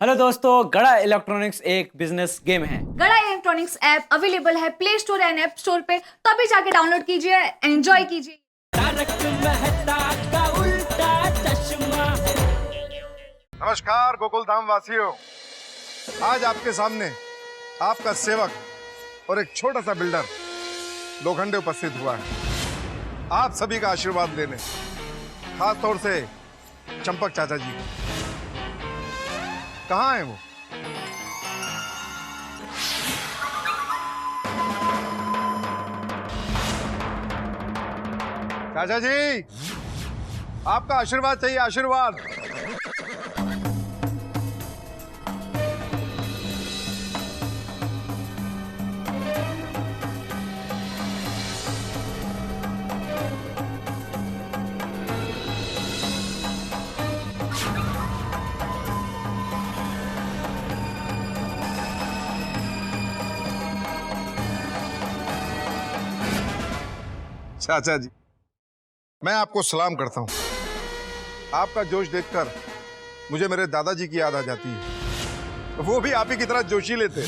Hello दोस्तों, गड़ा electronics एक बिजनेस गेम है। गड़ा इलेक्ट्रॉनिक्स ऐप अवेलेबल है play store and app store पे, तो अभी जाके डाउनलोड कीजिए, एंजॉय कीजिए। नमस्कार गोकुल धाम वासियों, आज आपके सामने आपका सेवक और एक छोटा सा बिल्डर लोखंडे उपस्थित हुआ है आप सभी का आशीर्वाद लेने, खास तौर से चंपक चाचा जी। कहाँ है वो? चाचा जी, आपका आशीर्वाद चाहिए, आशीर्वाद। चाचा जी, मैं आपको सलाम करता हूं। आपका जोश देखकर मुझे मेरे दादाजी की याद आ जाती है। वो भी आप ही की तरह जोशीले थे,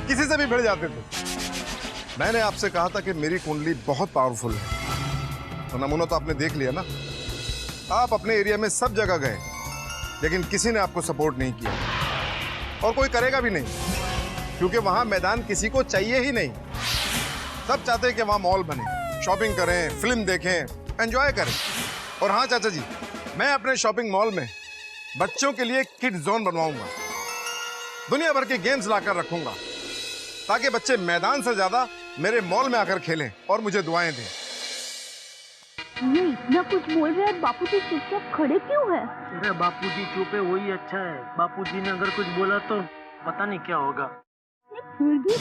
किसी से भी भिड़ जाते थे। मैंने आपसे कहा था कि मेरी कुंडली बहुत पावरफुल है, तो नमूना तो आपने देख लिया ना। आप अपने एरिया में सब जगह गए, लेकिन किसी ने आपको सपोर्ट नहीं किया और कोई करेगा भी नहीं, क्योंकि वहां मैदान किसी को चाहिए ही नहीं। सब चाहते हैं कि वहां मॉल बने, शॉपिंग करें, फिल्म देखें, एंजॉय करें। और हाँ चाचा जी, मैं अपने शॉपिंग मॉल में बच्चों के लिए किड जोन बनवाऊंगा, दुनिया भर के गेम्स लाकर रखूंगा, ताकि बच्चे मैदान से ज्यादा मेरे मॉल में आकर खेलें और मुझे दुआएं दें। ये इतना कुछ बोल रहे हैं, बापूजी चुपचाप खड़े क्यों है? अरे बापूजी चुप है वही अच्छा है। बापूजी ने अगर कुछ बोला तो पता नहीं क्या होगा। फिर भी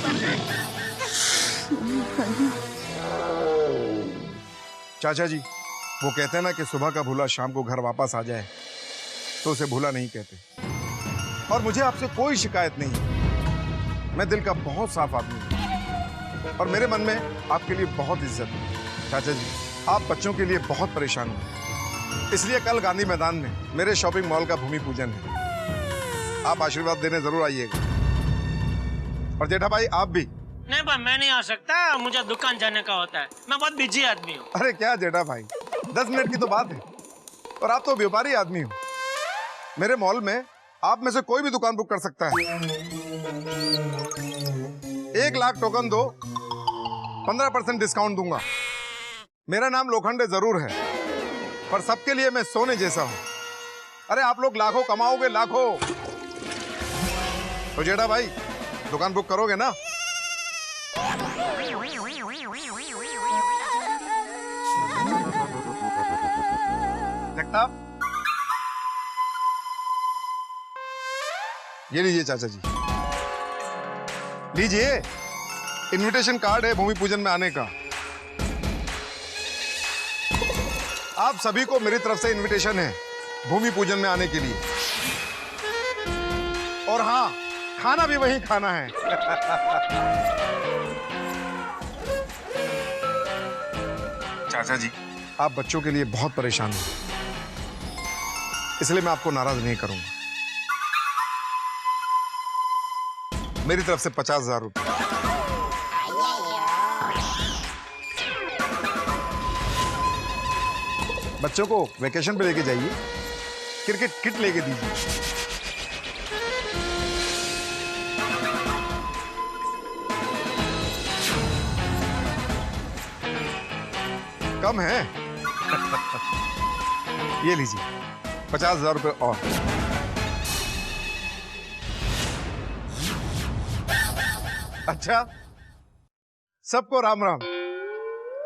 चाचा जी, वो कहते हैं ना कि सुबह का भूला शाम को घर वापस आ जाए, तो उसे भूला नहीं कहते। और मुझे आपसे कोई शिकायत नहीं, मैं दिल का बहुत साफ आदमी हूं और मेरे मन में आपके लिए बहुत इज्जत है। चाचा जी, आप बच्चों के लिए बहुत परेशान हैं, इसलिए कल गांधी मैदान में मेरे शॉपिंग मॉल का भूमि पूजन है। आप आशीर्वाद देने जरूर आइएगा। और जेठा भाई, आप भी। नहीं भाई, मैं नहीं आ सकता, मुझे दुकान जाने का होता है, मैं बहुत बिजी आदमी हूँ। अरे क्या जेठा भाई, 10 मिनट की तो बात है, और आप तो व्यापारी आदमी हो। मेरे मॉल में आप में से कोई भी दुकान बुक कर सकता है। 1 लाख टोकन दो, 15% डिस्काउंट दूंगा। मेरा नाम लोखंडे जरूर है, पर सबके लिए मैं सोने जैसा हूं। अरे आप लोग लाखों कमाओगे, लाखों। तो जेठा भाई, दुकान बुक करोगे ना? जगताप, ये लीजिए चाचा जी, लीजिए। इनविटेशन कार्ड है भूमि पूजन में आने का। आप सभी को मेरी तरफ से इनविटेशन है भूमि पूजन में आने के लिए। और हाँ, खाना भी वहीं खाना है। चाचा जी, आप बच्चों के लिए बहुत परेशान हैं, इसलिए मैं आपको नाराज नहीं करूंगा। मेरी तरफ से 50,000 रुपये। बच्चों को वेकेशन पे लेके जाइए, क्रिकेट किट लेके दीजिए। कम है? ये लीजिए 50,000 रुपये और। अच्छा, सबको राम राम,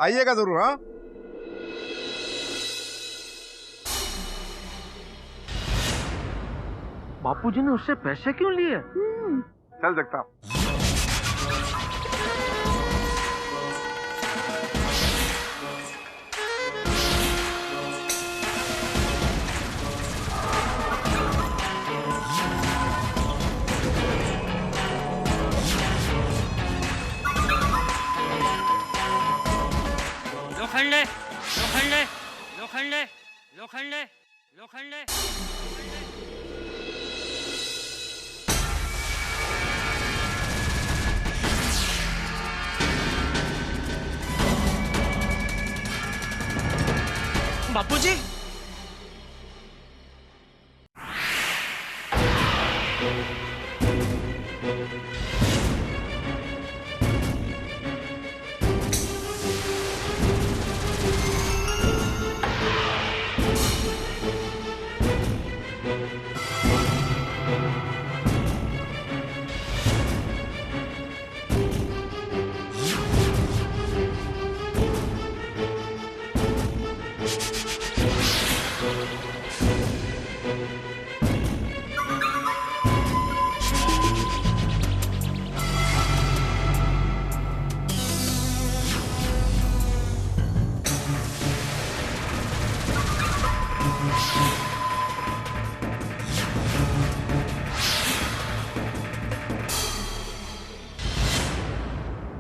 आइएगा जरूर। हाँ, बापूजी ने उससे पैसे क्यों लिए? चल जगताप। लोखंडे लोखंडे लोखंडे लोखंडे लोखंडे बापूजी।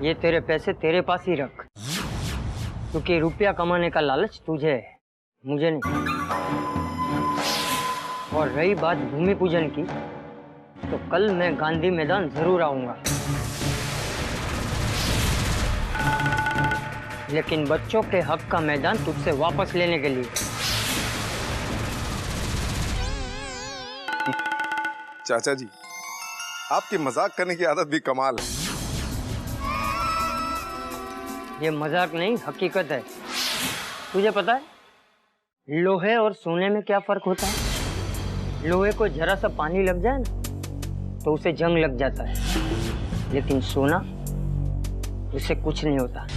ये तेरे पैसे तेरे पास ही रख, क्योंकि रुपया कमाने का लालच तुझे है, मुझे नहीं। और रही बात भूमि पूजन की, तो कल मैं गांधी मैदान जरूर आऊंगा, लेकिन बच्चों के हक का मैदान तुझसे वापस लेने के लिए। चाचा जी, आपकी मजाक करने की आदत भी कमाल है। ये मजाक नहीं, हकीकत है। तुझे पता है लोहे और सोने में क्या फर्क होता है? लोहे को जरा सा पानी लग जाए ना तो उसे जंग लग जाता है, लेकिन सोना, उसे कुछ नहीं होता।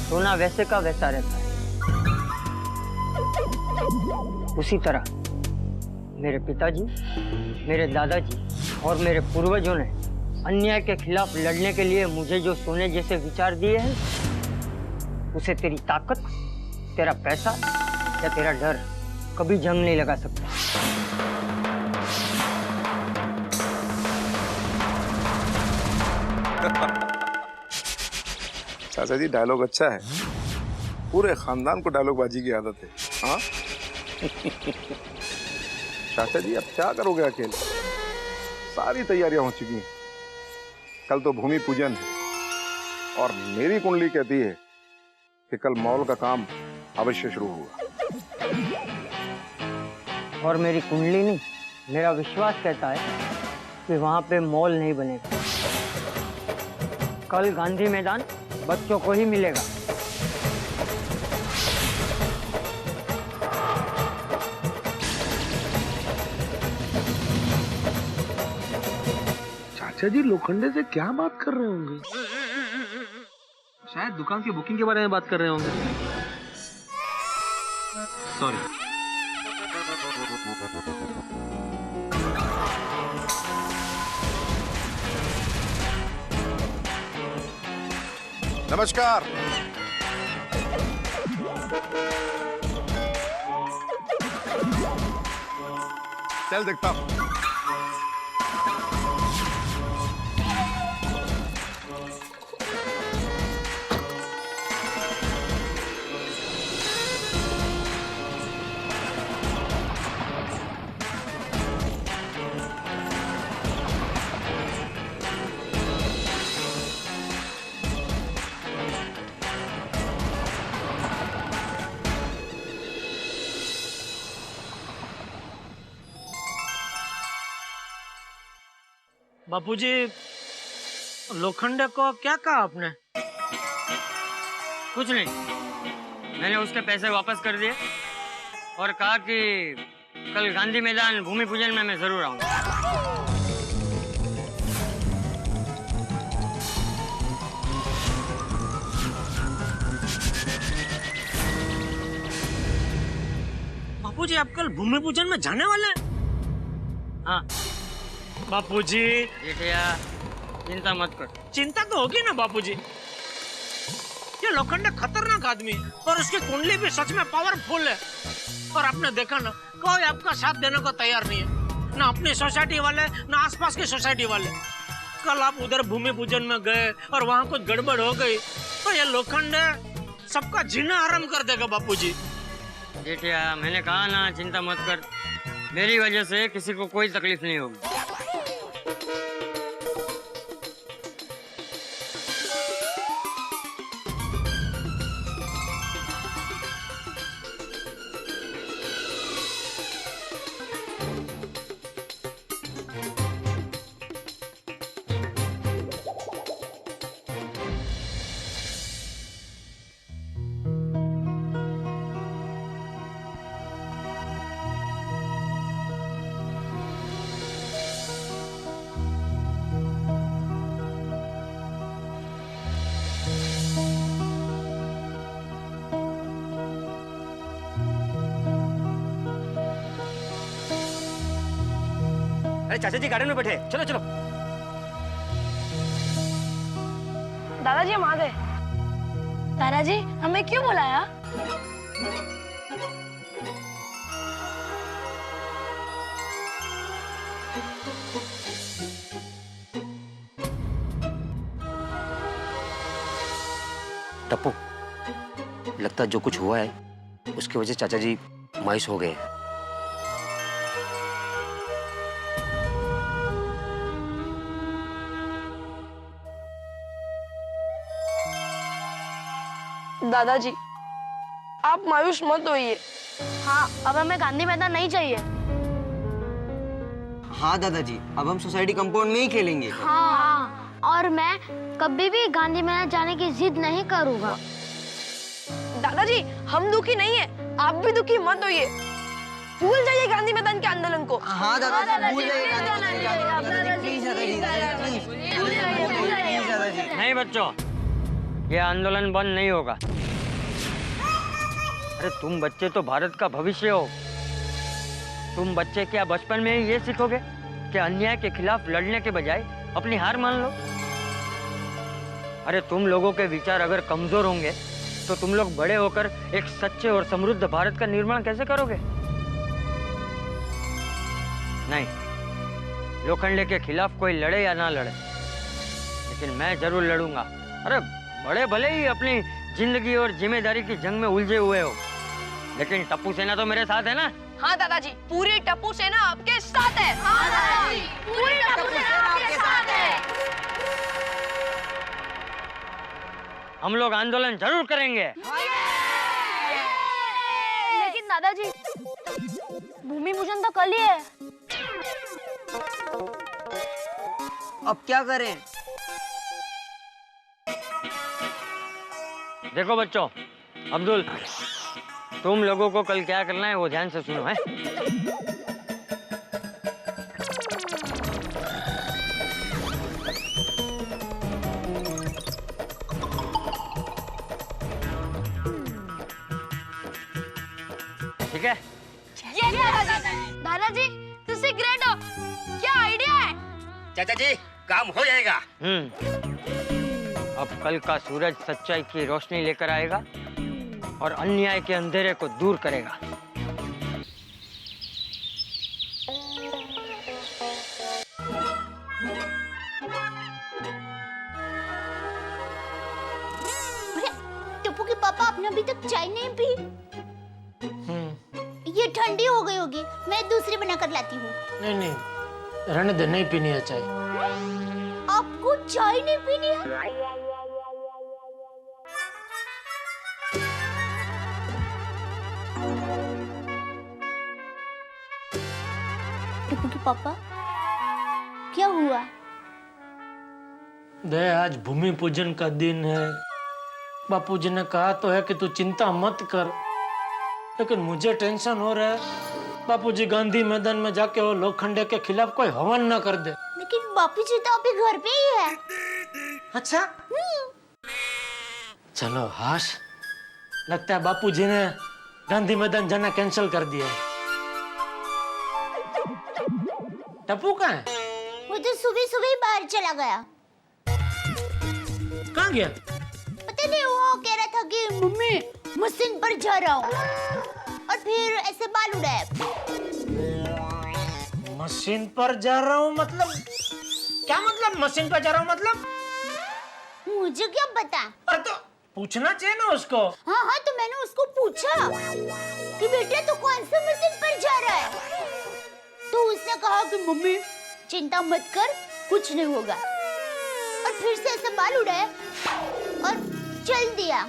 सोना वैसे का वैसा रहता है। उसी तरह मेरे पिताजी, मेरे दादाजी और मेरे पूर्वजों ने अन्याय के खिलाफ लड़ने के लिए मुझे जो सोने जैसे विचार दिए हैं, उसे तेरी ताकत, तेरा पैसा या तेरा डर कभी जंग नहीं लगा सकता। चाचा जी, डायलॉग अच्छा है। पूरे खानदान को डायलॉग बाजी की आदत है। हाँ चाचा जी, अब क्या करोगे अकेले? सारी तैयारियां हो चुकी हैं। कल तो भूमि पूजन है और मेरी कुंडली कहती है कि कल मॉल का काम अवश्य शुरू होगा। और मेरी कुंडली नहीं, मेरा विश्वास कहता है कि वहां पे मॉल नहीं बनेगा। कल गांधी मैदान बच्चों को ही मिलेगा। चाचा जी लोखंडे से क्या बात कर रहे होंगे? शायद दुकान की बुकिंग के बारे में बात कर रहे होंगे। सॉरी। नमस्कार। चल देखता हूं। बापूजी, लोखंडे को क्या कहा आपने? कुछ नहीं, मैंने उसके पैसे वापस कर दिए और कहा कि कल गांधी मैदान भूमि पूजन में मैं जरूर आऊंगा। बापूजी, आप कल भूमि पूजन में जाने वाले हैं? हाँ बापूजी, बेटिया चिंता मत कर। चिंता तो होगी ना बापूजी। ये लोखंडे खतरनाक आदमी है और उसकी कुंडली भी सच में पावरफुल है। और आपने देखा ना, कोई आपका साथ देने को तैयार नहीं है, ना अपनी सोसाइटी वाले ना आसपास की सोसाइटी वाले। कल आप उधर भूमि पूजन में गए और वहाँ कुछ गड़बड़ हो गई तो ये लोखंडे सबका जीना आराम कर देगा बापूजी। बेटिया मैंने कहा ना, चिंता मत कर, मेरी वजह से किसी को कोई तकलीफ नहीं होगी। अरे चाचा जी गार्डन में बैठे, चलो चलो। दादाजी हम आ गए। दादाजी हमें क्यों बुलाया? टप्पू, लगता है जो कुछ हुआ है उसकी वजह से चाचा जी मायूस हो गए। दादाजी आप मायूस मत होइए। हाँ अब हमें गांधी मैदान नहीं चाहिए। हाँ दादाजी, अब हम सोसाइटी कंपाउंड में ही खेलेंगे। हाँ, और मैं कभी भी गांधी मैदान जाने की जिद नहीं करूँगा। दादाजी हम दुखी नहीं है, आप भी दुखी मत होइए। भूल जाइए गांधी मैदान के आंदोलन को। हाँ दादाजी, भूल जाइए प्लीज दादाजी, प्लीज दादाजी। नहीं बच्चों, ये आंदोलन बंद नहीं होगा। अरे तुम बच्चे तो भारत का भविष्य हो। तुम बच्चे क्या बचपन में ही ये सीखोगे कि अन्याय के खिलाफ लड़ने के बजाय अपनी हार मान लो? अरे तुम लोगों के विचार अगर कमजोर होंगे तो तुम लोग बड़े होकर एक सच्चे और समृद्ध भारत का निर्माण कैसे करोगे? नहीं, लोखंडे के खिलाफ कोई लड़े या ना लड़े, लेकिन मैं जरूर लड़ूंगा। अरे बड़े भले ही अपनी जिंदगी और जिम्मेदारी की जंग में उलझे हुए हो, लेकिन टप्पू सेना तो मेरे साथ है ना? हाँ दादाजी, पूरी टप्पू सेना आपके साथ है। हाँ दादाजी, पूरी टप्पू सेना आपके साथ है। हम लोग आंदोलन जरूर करेंगे। लेकिन दादाजी भूमि पूजन तो कल ही है। अब क्या करें? देखो बच्चों, अब्दुल, तुम लोगों को कल क्या करना है वो ध्यान से सुनो है। ठीक है? दादाजी तुसी ग्रेट हो, क्या आइडिया है? चाचा जी काम हो जाएगा। अब कल का सूरज सच्चाई की रोशनी लेकर आएगा और अन्याय के अंधेरे को दूर करेगा। टप्पू के पापा, आपने अभी तक चाय नहीं पी? ये ठंडी हो गई होगी, मैं दूसरी बना कर लाती हूँ। नहीं नहीं, रहने दे, नहीं पीनी है चाय। आपको चाय नहीं पीनी है? टप्पू के पापा, क्या हुआ? दे, आज भूमि पूजन का दिन है। बापूजी ने कहा तो है कि तू चिंता मत कर, लेकिन मुझे टेंशन हो रहा है। बापूजी गांधी मैदान में जाके वो लोखंडे के खिलाफ कोई हवन न कर दे। लेकिन बापूजी तो अभी घर पे ही है। अच्छा, चलो हाश, लगता है बापूजी ने गांधी मैदान जाना कैंसिल कर दिया है। टप्पू कहाँ है? वो तो सुबह सुबह ही बाहर चला गया। कहाँ गया? पता नहीं, वो कह रहा था कि मम्मी मशीन पर जा रहा हूँ, और फिर ऐसे बाल उड़ाया। मशीन पर जा रहा हूँ मतलब क्या? मतलब मशीन पर जा रहा हूँ मतलब? मुझे क्या पता? अरे तो पूछना चाहिए ना उसको। हाँ हाँ, तो मैंने उसको पूछा कि बेटा तू कौन सी मशीन पर जा रहा है, तो उसने कहा कि मम्मी चिंता मत कर, कुछ नहीं होगा, और फिर से ऐसे बाल उड़ाया और चल दिया।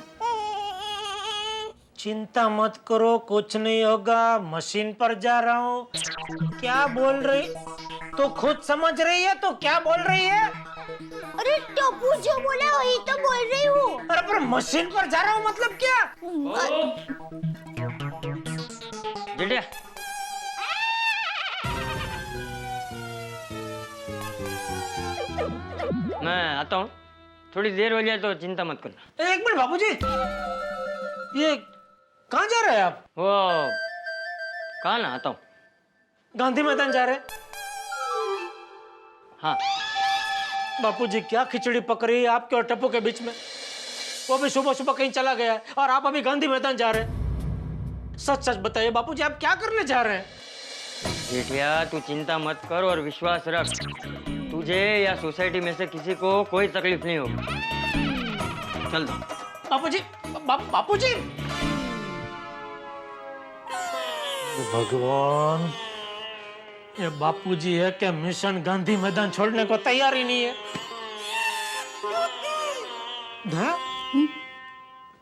चिंता मत करो, कुछ नहीं होगा, मशीन पर जा रहा हूँ। क्या बोल रही? तो खुद समझ रही है तो क्या बोल रही है? अरे टप्पू जो बोला वही तो बोल रही हूँ। अरे पर मशीन पर जा रहा हूँ मतलब क्या? जिटिया, मैं आता हूँ, थोड़ी देर हो जाए तो चिंता मत करना। एक मिनट बाबूजी, ये कहाँ जा रहे हैं आप? वो कहाँ ना, आता हूँ। गांधी मैदान जा रहे हैं? हाँ। बापूजी क्या खिचड़ी पक रही है आपके और टप्पू के बीच में? वो भी सुबह सुबह कहीं चला गया है और आप अभी गांधी मैदान जा रहे हैं। सच सच बताइए बापूजी, आप क्या करने जा रहे हैं? जेठिया तू चिंता मत कर और विश्वास रख, तुझे या सोसाइटी में से किसी को कोई तकलीफ नहीं होगी। चल दो। बापूजी, बापूजी। भगवान, ये बापूजी है क्या मिशन गांधी मैदान छोड़ने को तैयार ही नहीं है?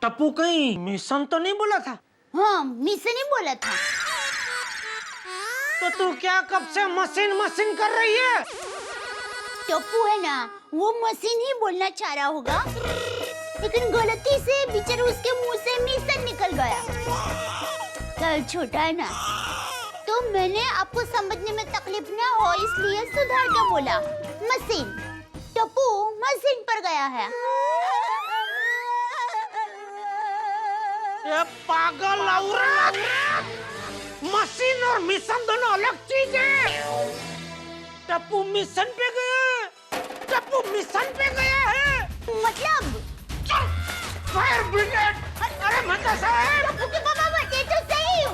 टप्पू कहीं मिशन तो नहीं बोला था? हाँ, मिशन ही बोला था। तो तू क्या कब से मशीन मशीन कर रही है? टप्पू है ना, वो मशीन ही बोलना चाह रहा होगा, लेकिन गलती से बेचारा उसके मुंह से मिशन निकल गया। कल छोटा है ना, तो मैंने आपको समझने में तकलीफ ना हो इसलिए सुधार के बोला मशीन। टप्पू मशीन पर गया है। ये पागल औरत! मशीन और मिशन दोनों अलग चीज है। टप्पू मिशन पे गया है। टप्पू मिशन पे गया है। मतलब फायर ब्रिगेड! अरे माता साहब! टप्पू के पापा बता तो सही,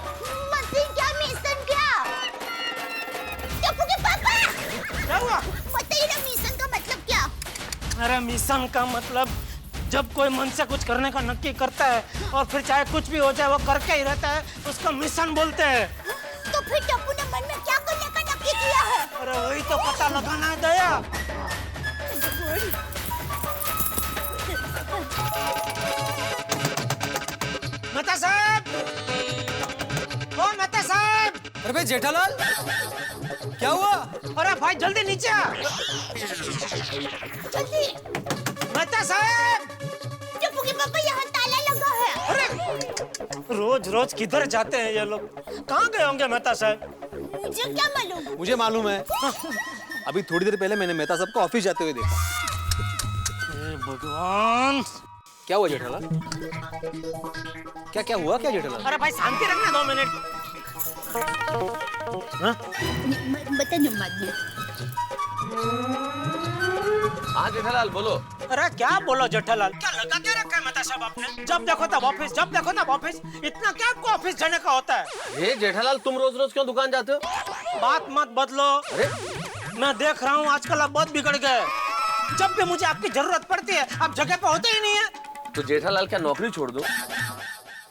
मशीन क्या मिशन क्या? टप्पू के पापा क्या हुआ? बताइए ना, मिशन का मतलब क्या? अरे मिशन का मतलब जब कोई मन से कुछ करने का नक्की करता है और फिर चाहे कुछ भी हो जाए वो करके ही रहता है, उसका मिशन बोलते हैं। तो फिर टप्पू ने मन में क्या करने का नक्की किया है? अरे वही तो पता लगाना है दया। मेहता साहब! ओ मेहता साहब! अरे भाई जेठालाल, क्या हुआ? अरे भाई जल्दी नीचे आ। जल्दी। मेहता साहब! टप्पू के पापा यहाँ ताला लगा है। अरे रोज रोज किधर जाते हैं ये लोग? कहाँ गए होंगे मेहता साहब? मुझे क्या मालूम? मुझे मालूम है। अभी थोड़ी देर पहले मैंने मेहता साहब को ऑफिस जाते हुए देखा। हे भगवान! क्या हुआ जेठालाल? क्या हुआ क्या जेठालाल? अरे भाई शांति रखना 2 मिनट। हाँ? बता न बाद में। हाँ जेठालाल बोलो। अरे क्या बोलो जेठालाल? क्या लगा क्या रखा है मेहता साहब आपने? जब देखो तब ऑफिस, जब देखो तब ऑफिस। इतना क्या आपको ऑफिस जाने का होता है? ये जेठालाल तुम रोज रोज क्यों दुकान जाते हो? बात मत बदलो। अरे मैं देख रहा हूँ आजकल आप बहुत बिगड़ गए। जब भी मुझे आपकी जरूरत पड़ती है आप जगह पे होते ही नहीं है। तो जेठालाल क्या नौकरी छोड़ दो?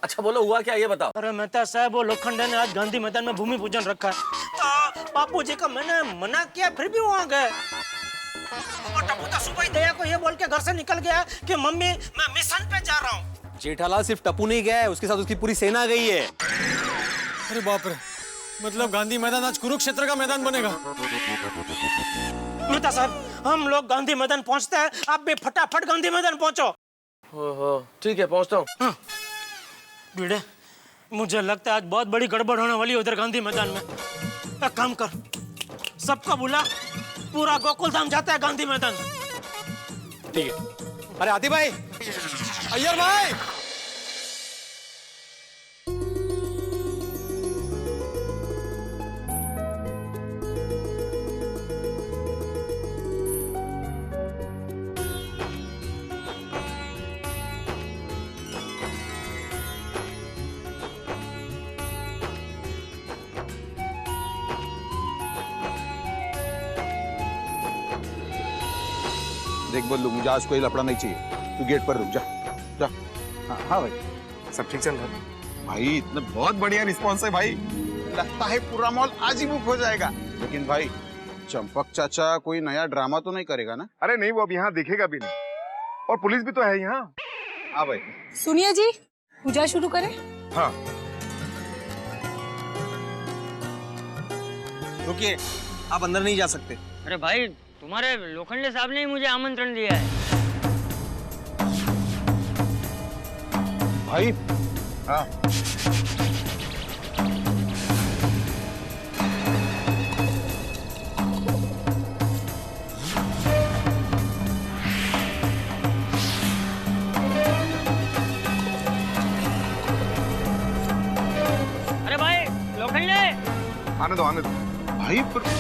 अच्छा बोलो हुआ क्या ये बताओ। अरे मेहता साहब वो लोखंडे ने आज गांधी मैदान में भूमि पूजन रखा है। तो बापूजी का मैंने मना किया फिर भी वहाँ गए। और टप्पू तो सुबह ही दया को ये बोल के घर से निकल गया कि मम्मी मैं मिशन पे जा रहा हूँ। जेठालाल सिर्फ टप्पू नहीं गया है, उसके साथ उसकी पूरी सेना गई है। अरे बाप रे, मतलब गांधी मैदान आज कुरुक्षेत्र का मैदान बनेगा। मेहता साहब हम लोग गांधी मैदान पहुँचते हैं, आप भी फटाफट गांधी मैदान पहुँचो। ठीक है पहुँचता हूँ। भिड़े मुझे लगता है आज बहुत बड़ी गड़बड़ होने वाली है उधर गांधी मैदान में। एक काम कर, सबको बुला, पूरा गोकुल धाम जाता है गांधी मैदान। ठीक है। अरे आती भाई, अय्यर भाई, देख बल्लू, मुझे आज कोई लफड़ा नहीं चाहिए। तू गेट पर रुक जा। जा। हाँ भाई, सब ठीक चल रहा है भाई। इतना बहुत बढ़िया रिस्पॉन्स है भाई। लगता है पूरा मॉल आज ही बुक हो जाएगा। लेकिन भाई चंपक चाचा कोई नया ड्रामा तो नहीं करेगा ना? अरे नहीं, वो अब यहाँ दिखेगा भी नहीं। और पुलिस भी तो है यहाँ। हाँ भाई। सुनिए जी, पूजा शुरू करें? हाँ रुकिए, आप अंदर नहीं जा सकते। अरे भाई तुम्हारे लोखंडे साहब ने ही मुझे आमंत्रण दिया है। भाई हाँ अरे भाई लोखंडे, आने दो आने दो। भाई पर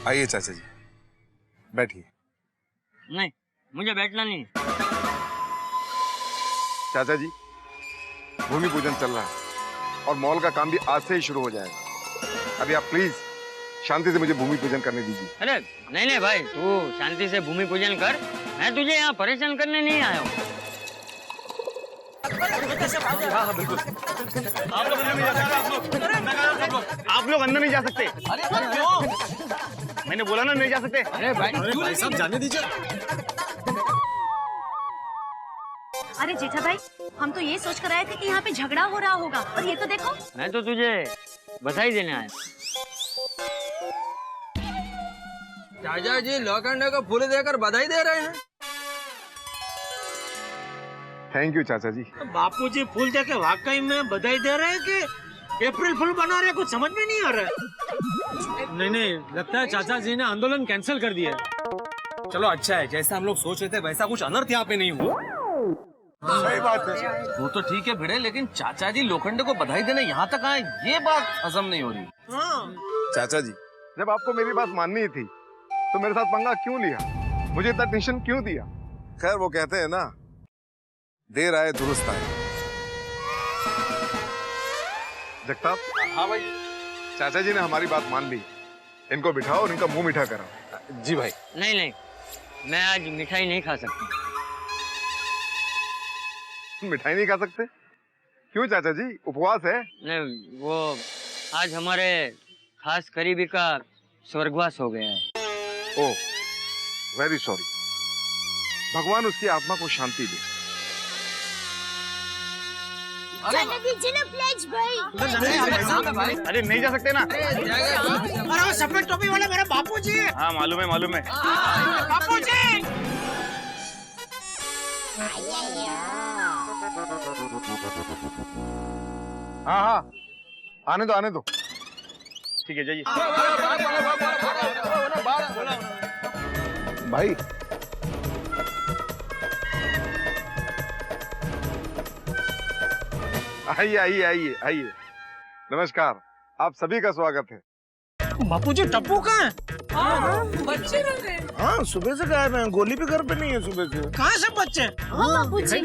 आइए चाचा जी, बैठिए। नहीं, मुझे बैठना नहीं। चाचा जी, भूमि पूजन चल रहा है और मॉल का काम भी आज से ही शुरू हो जाएगा। अभी आप प्लीज शांति से मुझे भूमि पूजन करने दीजिए। अरे नहीं नहीं भाई, तू शांति से भूमि पूजन कर। मैं तुझे यहाँ परेशान करने नहीं आया हूँ। आप लोग अंदर नहीं जा सकते। अरे क्यों? मैंने बोला ना नहीं जा सकते। अरे भाई साहब जाने दीजिए। अरे जेठा भाई, हम तो ये सोच कर आए थे कि यहाँ पे झगड़ा हो रहा होगा, और ये तो देखो। मैं तो तुझे बधाई देने आया। चाचा जी लोखंडे को फूल देकर बधाई दे रहे हैं। थैंक यू चाचा जी। बापूजी फूल दे के वाकई में बधाई दे रहे हैं कि अप्रैल फूल बना रहे हैं? कुछ समझ में नहीं आ रहा है। नहीं नहीं, लगता है चाचा जी ने आंदोलन कैंसिल कर दिया है। चलो अच्छा है, जैसा हम लोग सोच रहे थे वैसा कुछ अनर्थ यहाँ पे नहीं हुआ। सही बात है। वो तो ठीक है भिड़े, लेकिन चाचा जी लोखंडे को बधाई देने यहाँ तक आए, ये बात हजम नहीं हो रही। चाचा जी, जब आपको मेरी बात माननी थी तो मेरे साथ पंगा क्यों लिया? मुझे इतना टेंशन क्यों दिया? खैर वो कहते हैं ना, देर आए दुरुस्त आए। जगताप। हाँ भाई। चाचा जी ने हमारी बात मान ली, इनको बिठाओ और इनका मुंह मीठा कराओ। जी भाई। नहीं नहीं, मैं आज मिठाई नहीं खा सकता। मिठाई नहीं खा सकते? क्यों चाचा जी, उपवास है? नहीं, वो आज हमारे खास करीबी का स्वर्गवास हो गया है। ओह, वेरी सॉरी। भगवान उसकी आत्मा को शांति दे। जाने दीजिए ना प्लीज भाई। अरे नहीं जा सकते ना। अरे वो सफेद टोपी वाला मेरा बापूजी है। हाँ मालूम है मालूम है। बापूजी। हाँ हाँ, आने दो आने दो। ठीक है जाइए। भाई आइए आइए आइए आइए। नमस्कार, आप सभी का स्वागत है। बापूजी टप्पू कहाँ है? हाँ सुबह से गायब हैं, गोली भी घर पे नहीं है सुबह से। कहाँ से बच्चे? हाँ बापूजी।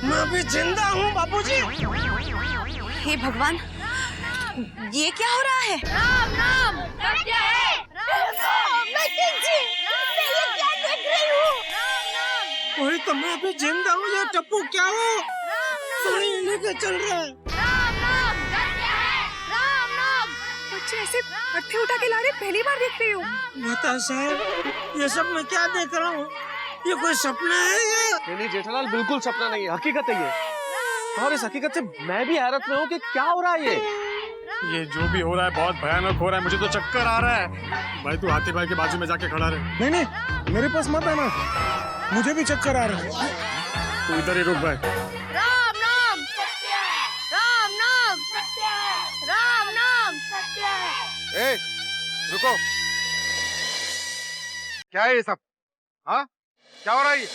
मैं अभी जिंदा हूँ बापूजी। हे भगवान, ये क्या हो रहा है? राम राम सत्य है। मैं क्या देख रही हूँ? वही तो, मैं अभी जिंदा हूँ। ये टप्पू क्या हो? सोनी लेके चल रहा है। बच्चे ऐसे अट्ठे उठा के ला रहे, पहली बार देख रही हूँ। बता साहब, ये सब मैं क्या देख रहा हूँ? ये कोई सपना है या? नहीं जेठालाल, बिल्कुल सपना नहीं है, हकीकत है ये। और इस हकीकत से मैं भी हैरत में हूँ कि क्या हो रहा है ये जो भी हो रहा है बहुत भयानक हो रहा है। मुझे तो चक्कर आ रहा है। भाई तू हाथी भाई के बाजू में जाके खड़ा रहे। नहीं नहीं, मेरे पास मत आना, मुझे भी चक्कर आ रहा है। तू इधर ही रुक भाई। राम नाम सत्य है। राम नाम सत्य है। राम नाम सत्य है। ए, रुको। क्या है ये सब? हाँ, क्या हो रहा है ये?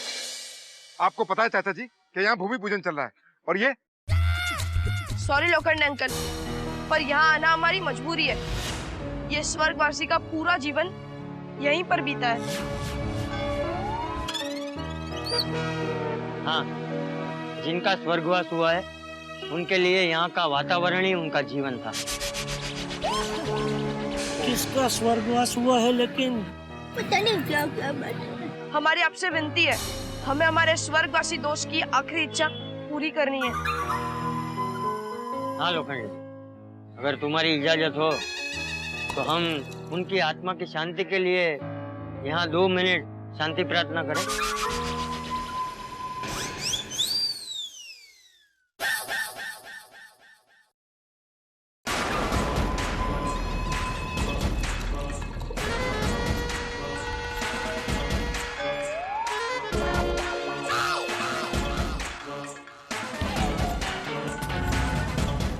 आपको पता है चाचा जी कि यहाँ भूमि पूजन चल रहा है, और ये सॉरी लोखंडे अंकल, पर यहाँ आना हमारी मजबूरी है। ये स्वर्गवासी का पूरा जीवन यहीं पर बीता है। हाँ, जिनका स्वर्गवास हुआ है उनके लिए यहाँ का वातावरण ही उनका जीवन था। किसका स्वर्गवास हुआ है? लेकिन पता नहीं क्या क्या बात। हमारी आपसे विनती है, हमें हमारे स्वर्गवासी दोस्त की आखिरी इच्छा पूरी करनी है। हाँ लोखंडे, अगर तुम्हारी इजाजत हो तो हम उनकी आत्मा की शांति के लिए यहाँ 2 मिनट शांति प्रार्थना करें।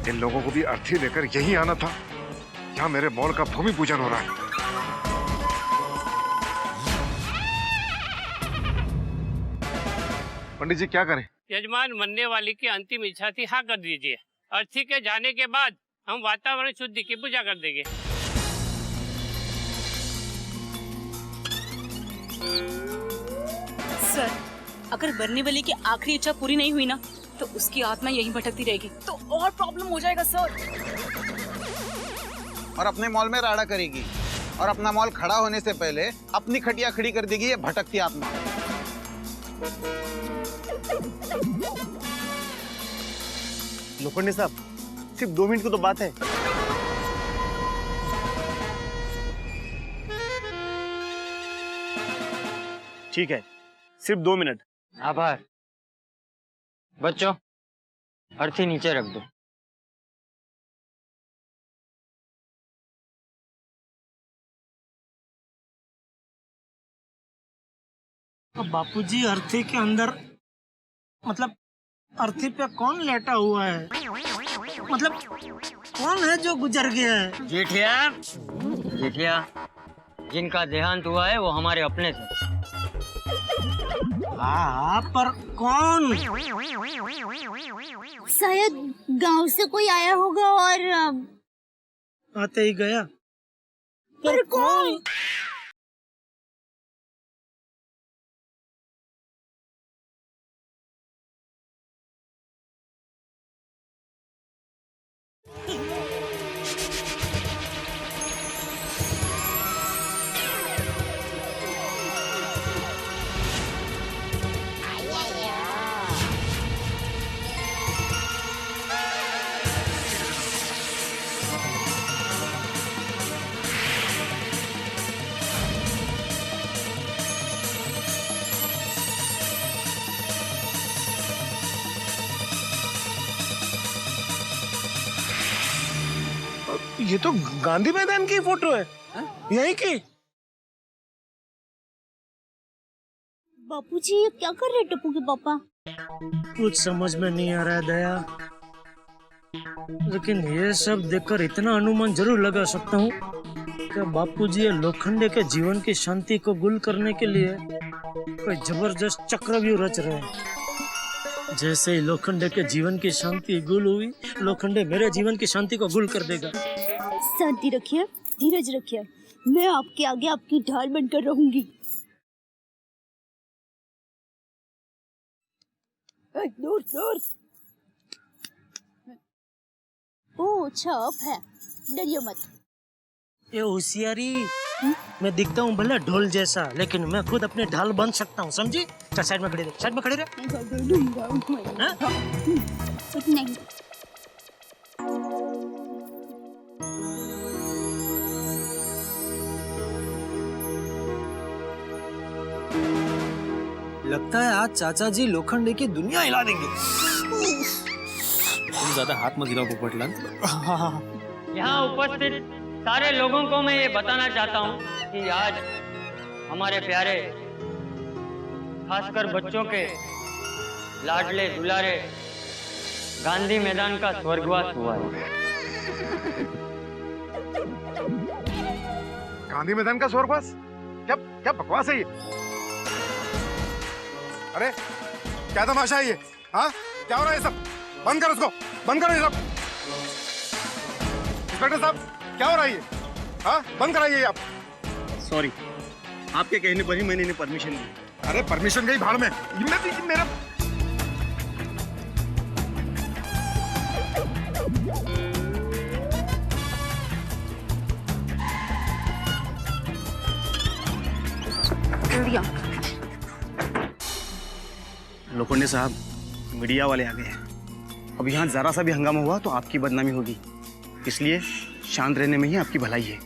इन लोगों को भी अर्थी लेकर यही आना था। यहाँ मेरे मॉल का भूमि पूजन हो रहा है। पंडित जी क्या करें? यजमान, मरने वाली की अंतिम इच्छा थी, हाँ कर दीजिए। अर्थी के जाने के बाद हम वातावरण शुद्धि की पूजा कर देंगे। सर, अगर मरने वाले की आखिरी इच्छा पूरी नहीं हुई ना तो उसकी आत्मा यहीं भटकती रहेगी, तो और प्रॉब्लम हो जाएगा सर। और अपने मॉल में राड़ा करेगी और अपना मॉल खड़ा होने से पहले अपनी खटिया खड़ी कर देगी ये भटकती आत्मा। लोखंडे साहब, सिर्फ 2 मिनट की तो बात है। ठीक है, सिर्फ 2 मिनट। आभार। बच्चों, अर्थी नीचे रख दो। अब बापूजी, अर्थी के अंदर मतलब अर्थी पे कौन लेटा हुआ है? मतलब कौन है जो गुजर गया है? जेठिया, जिनका देहांत हुआ है वो हमारे अपने थे। हाँ, पर कौन? शायद गांव से कोई आया होगा और आते ही गया। पर कौन? ये तो गांधी मैदान की फोटो है। यहीं की। बापूजी, ये क्या कर रहे टप्पू के पापा? कुछ समझ में नहीं आ रहा है दया, लेकिन ये सब देखकर इतना अनुमान जरूर लगा सकता हूँ कि बापूजी ये लोखंडे के जीवन की शांति को गुल करने के लिए कोई जबरदस्त चक्रव्यूह रच रहे हैं। जैसे ही लोखंडे के जीवन की शांति गुल हुई, लोखंडे मेरे जीवन की शांति को गुल कर देगा। शांति रखिए, धीरज रखिए, मैं आपके आगे आपकी ढाल बनकर रहूंगी। दूर दूर। ओह, छाप है, डरिए मत। ये होशियारी, मैं दिखता हूँ भले ढोल जैसा, लेकिन मैं खुद अपने ढाल बन सकता हूँ, समझी? चल साइड में खड़े रहे, साइड में खड़े रहे। नहीं। लगता है आज चाचा जी लोखंडे की दुनिया हिला देंगे। तुम ज्यादा हाथ मत गिराओ पोपटलाल। यहाँ उपस्थित सारे लोगों को मैं ये बताना चाहता हूँ कि आज हमारे प्यारे, खासकर बच्चों के लाडले दुलारे गांधी मैदान का स्वर्गवास हुआ है। गांधी मैदान का स्वर्गवास? क्या क्या बकवास है ये? अरे क्या तमाशा है ये? हाँ, क्या हो रहा है ये सब? बंद करो इसको, बंद करो ये सब। इंस्पेक्टर साहब, क्या हो रहा है ये? हाँ, बंद कराइए आप। सॉरी, आपके कहने पर ही मैंने इन्हें परमिशन दी। अरे परमिशन गई भाड़ में। मेरा लोखंडे साहब, मीडिया वाले आ गए हैं। अब यहाँ जरा सा भी हंगामा हुआ तो आपकी बदनामी होगी। इसलिए शांत रहने में ही आपकी भलाई है।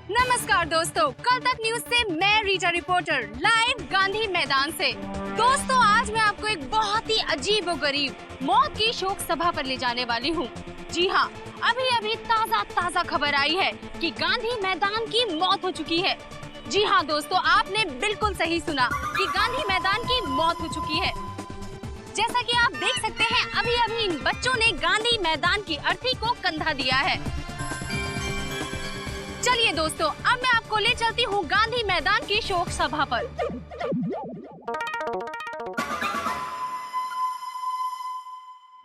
नमस्कार दोस्तों, कल तक न्यूज से मैं रीटा रिपोर्टर लाइव गांधी मैदान से। दोस्तों, आज मैं आपको एक बहुत ही अजीब और गरीब मौत की शोक सभा पर ले जाने वाली हूँ। जी हाँ, अभी ताजा खबर आई है कि गांधी मैदान की मौत हो चुकी है। जी हाँ दोस्तों, आपने बिल्कुल सही सुना कि गांधी मैदान की मौत हो चुकी है। जैसा कि आप देख सकते हैं, अभी इन बच्चों ने गांधी मैदान की अर्थी को कंधा दिया है। चलिए दोस्तों, अब मैं आपको ले चलती हूँ गांधी मैदान की शोक सभा पर।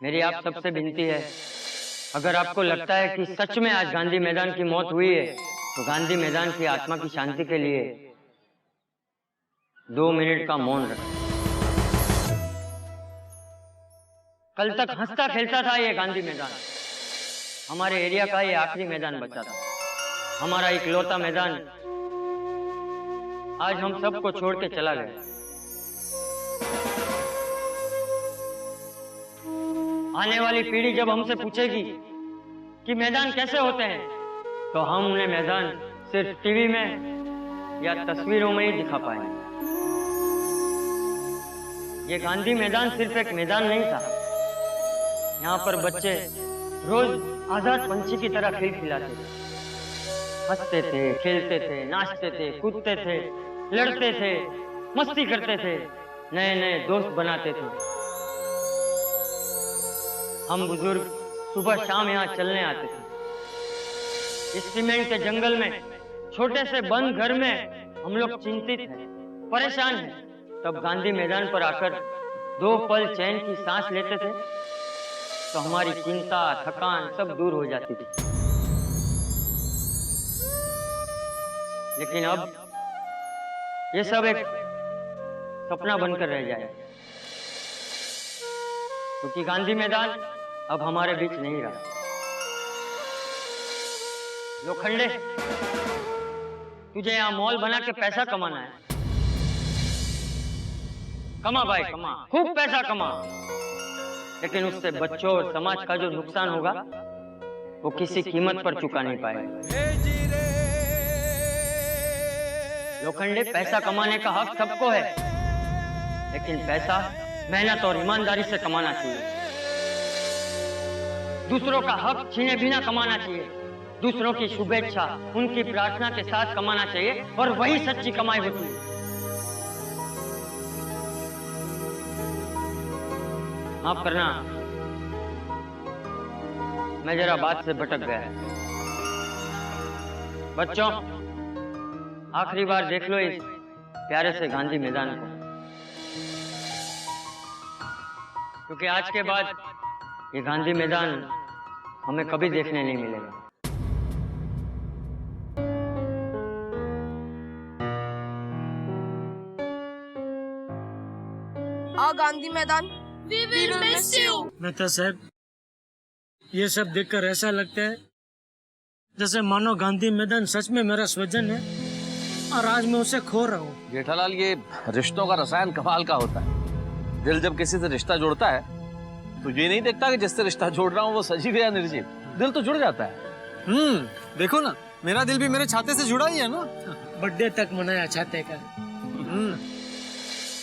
मेरी आप सबसे विनती है, अगर आपको लगता है कि सच में आज गांधी मैदान की मौत हुई है, तो गांधी मैदान की आत्मा की शांति के लिए 2 मिनट का मौन रखें। कल तक हंसता खेलता था ये गांधी मैदान। हमारे एरिया का ये आखिरी मैदान बचा था, हमारा इकलौता मैदान आज हम सबको छोड़ के चला गया। आने वाली पीढ़ी जब हमसे पूछेगी कि मैदान कैसे होते हैं, तो हम उन्हें मैदान सिर्फ टीवी में या तस्वीरों में ही दिखा पाएंगे। ये गांधी मैदान सिर्फ एक मैदान नहीं था, यहाँ पर बच्चे रोज आजाद पंछी की तरह खेल खिलाते थे, हंसते थे, खेलते थे, नाचते थे, कूदते थे, लड़ते थे, मस्ती करते थे, नए नए दोस्त बनाते थे। हम बुजुर्ग सुबह शाम यहाँ चलने आते थे। इस सीमेंट के जंगल में, छोटे से बंद घर में हम लोग चिंतित हैं, परेशान हैं। तब गांधी मैदान पर आकर 2 पल चैन की सांस लेते थे, तो हमारी चिंता, थकान सब दूर हो जाती थी। लेकिन अब ये सब एक सपना बनकर रह जाए, क्योंकि गांधी मैदान अब हमारे बीच नहीं रहा। लोखंडे, तुझे यहाँ मॉल बना के पैसा कमाना है। कमा भाई कमा, खूब पैसा कमा, लेकिन उससे बच्चों और समाज का जो नुकसान होगा वो किसी कीमत पर चुका नहीं पाएगा। लोखंडे, पैसा कमाने का हक सबको है, लेकिन पैसा मेहनत और ईमानदारी से कमाना चाहिए। दूसरों का हक छीने बिना कमाना चाहिए, दूसरों की शुभेच्छा, उनकी प्रार्थना के साथ कमाना चाहिए, और वही सच्ची कमाई होती है। माफ करना, मैं जरा बात से भटक गया। बच्चों, आखिरी बार देख लो इस प्यारे से गांधी मैदान को, क्योंकि आज के बाद ये गांधी मैदान हमें कभी देखने नहीं मिलेगा। गांधी मैदान, We will miss you. Mehta साहब, ये सब देखकर ऐसा लगता है जैसे मानो गांधी मैदान सच में मेरा स्वजन है और आज मैं उसे खो रहा हूँ। जेठालाल, ये रिश्तों का रसायन कमाल का होता है। दिल जब किसी से रिश्ता जोड़ता है तो ये नहीं देखता कि जिससे रिश्ता जोड़ रहा हूँ वो सजीव या निर्जीव, दिल तो जुड़ जाता है। देखो ना, मेरा दिल भी मेरे छाते से जुड़ा ही है ना। बर्थडे तक मनाया छाते का।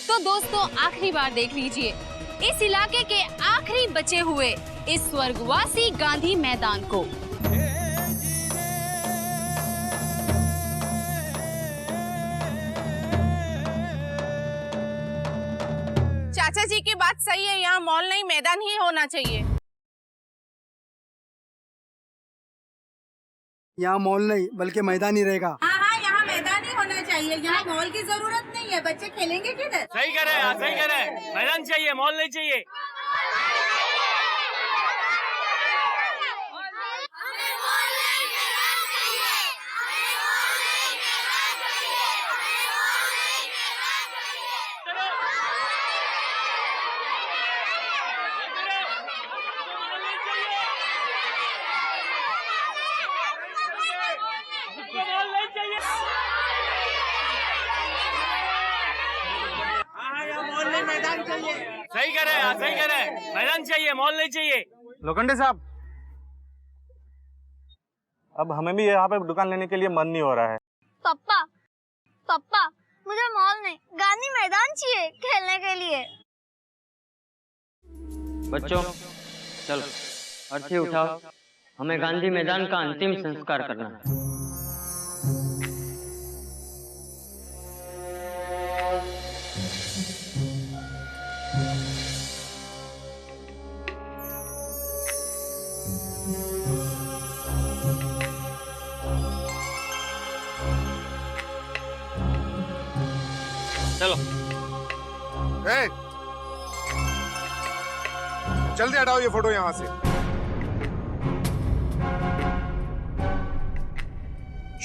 तो दोस्तों, आखिरी बार देख लीजिए इस इलाके के आखिरी बचे हुए इस स्वर्गवासी गांधी मैदान को। चाचा जी की बात सही है, यहाँ मॉल नहीं मैदान ही होना चाहिए। यहाँ मॉल नहीं बल्कि मैदान ही रहेगा। हाँ, यहाँ मैदान ही होना चाहिए, यहाँ मॉल की जरूरत नहीं है। बच्चे खेलेंगे किधर? सही कह रहे हैं, सही कह रहे हैं। मैदान चाहिए, मॉल नहीं चाहिए। सही कह रहे हैं, सही कह रहे हैं। मैदान चाहिए, मॉल नहीं चाहिए। लोखंडे साहब, अब हमें भी यहाँ पे दुकान लेने के लिए मन नहीं हो रहा है। पापा पापा मुझे मॉल नहीं गांधी मैदान चाहिए खेलने के लिए। बच्चों चलो अर्थी उठाओ, हमें गांधी मैदान का अंतिम संस्कार करना है। चलो जल्दी हटाओ ये फोटो यहां से।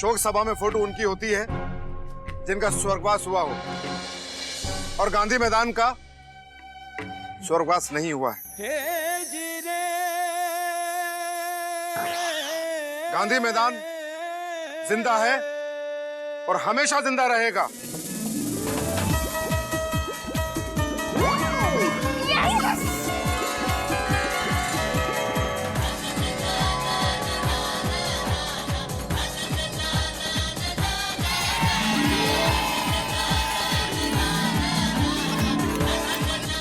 शोक सभा में फोटो उनकी होती है जिनका स्वर्गवास हुआ हो, और गांधी मैदान का स्वर्गवास नहीं हुआ है। गांधी मैदान जिंदा है और हमेशा जिंदा रहेगा।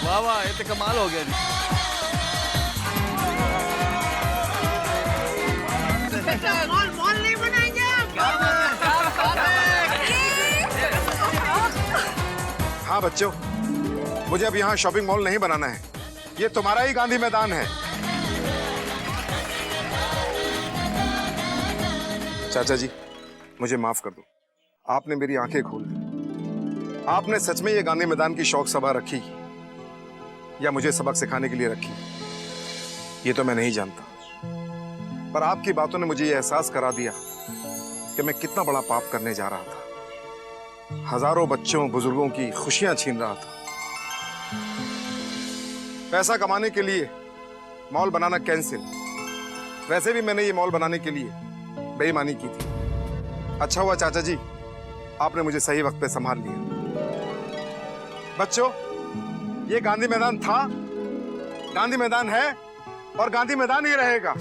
वाह वाह, ये तो कमाल हो गया जी। मॉल नहीं बनाएंगे। हाँ बच्चों, मुझे अब यहाँ शॉपिंग मॉल नहीं बनाना है। ये तुम्हारा ही गांधी मैदान है। चाचा जी, मुझे माफ कर दो। आपने मेरी आंखें खोल दी। आपने सच में ये गांधी मैदान की शौक सभा रखी या मुझे सबक सिखाने के लिए रखी, ये तो मैं नहीं जानता। पर आपकी बातों ने मुझे ये एहसास करा दिया कि मैं कितना बड़ा पाप करने जा रहा था। हजारों बच्चों बुजुर्गों की खुशियां छीन रहा था। पैसा कमाने के लिए मॉल बनाना कैंसिल। वैसे भी मैंने ये मॉल बनाने के लिए बेईमानी की थी। अच्छा हुआ चाचा जी, आपने मुझे सही वक्त पे संभाल लिया। बच्चों, ये गांधी मैदान था, गांधी मैदान है और गांधी मैदान ही रहेगा।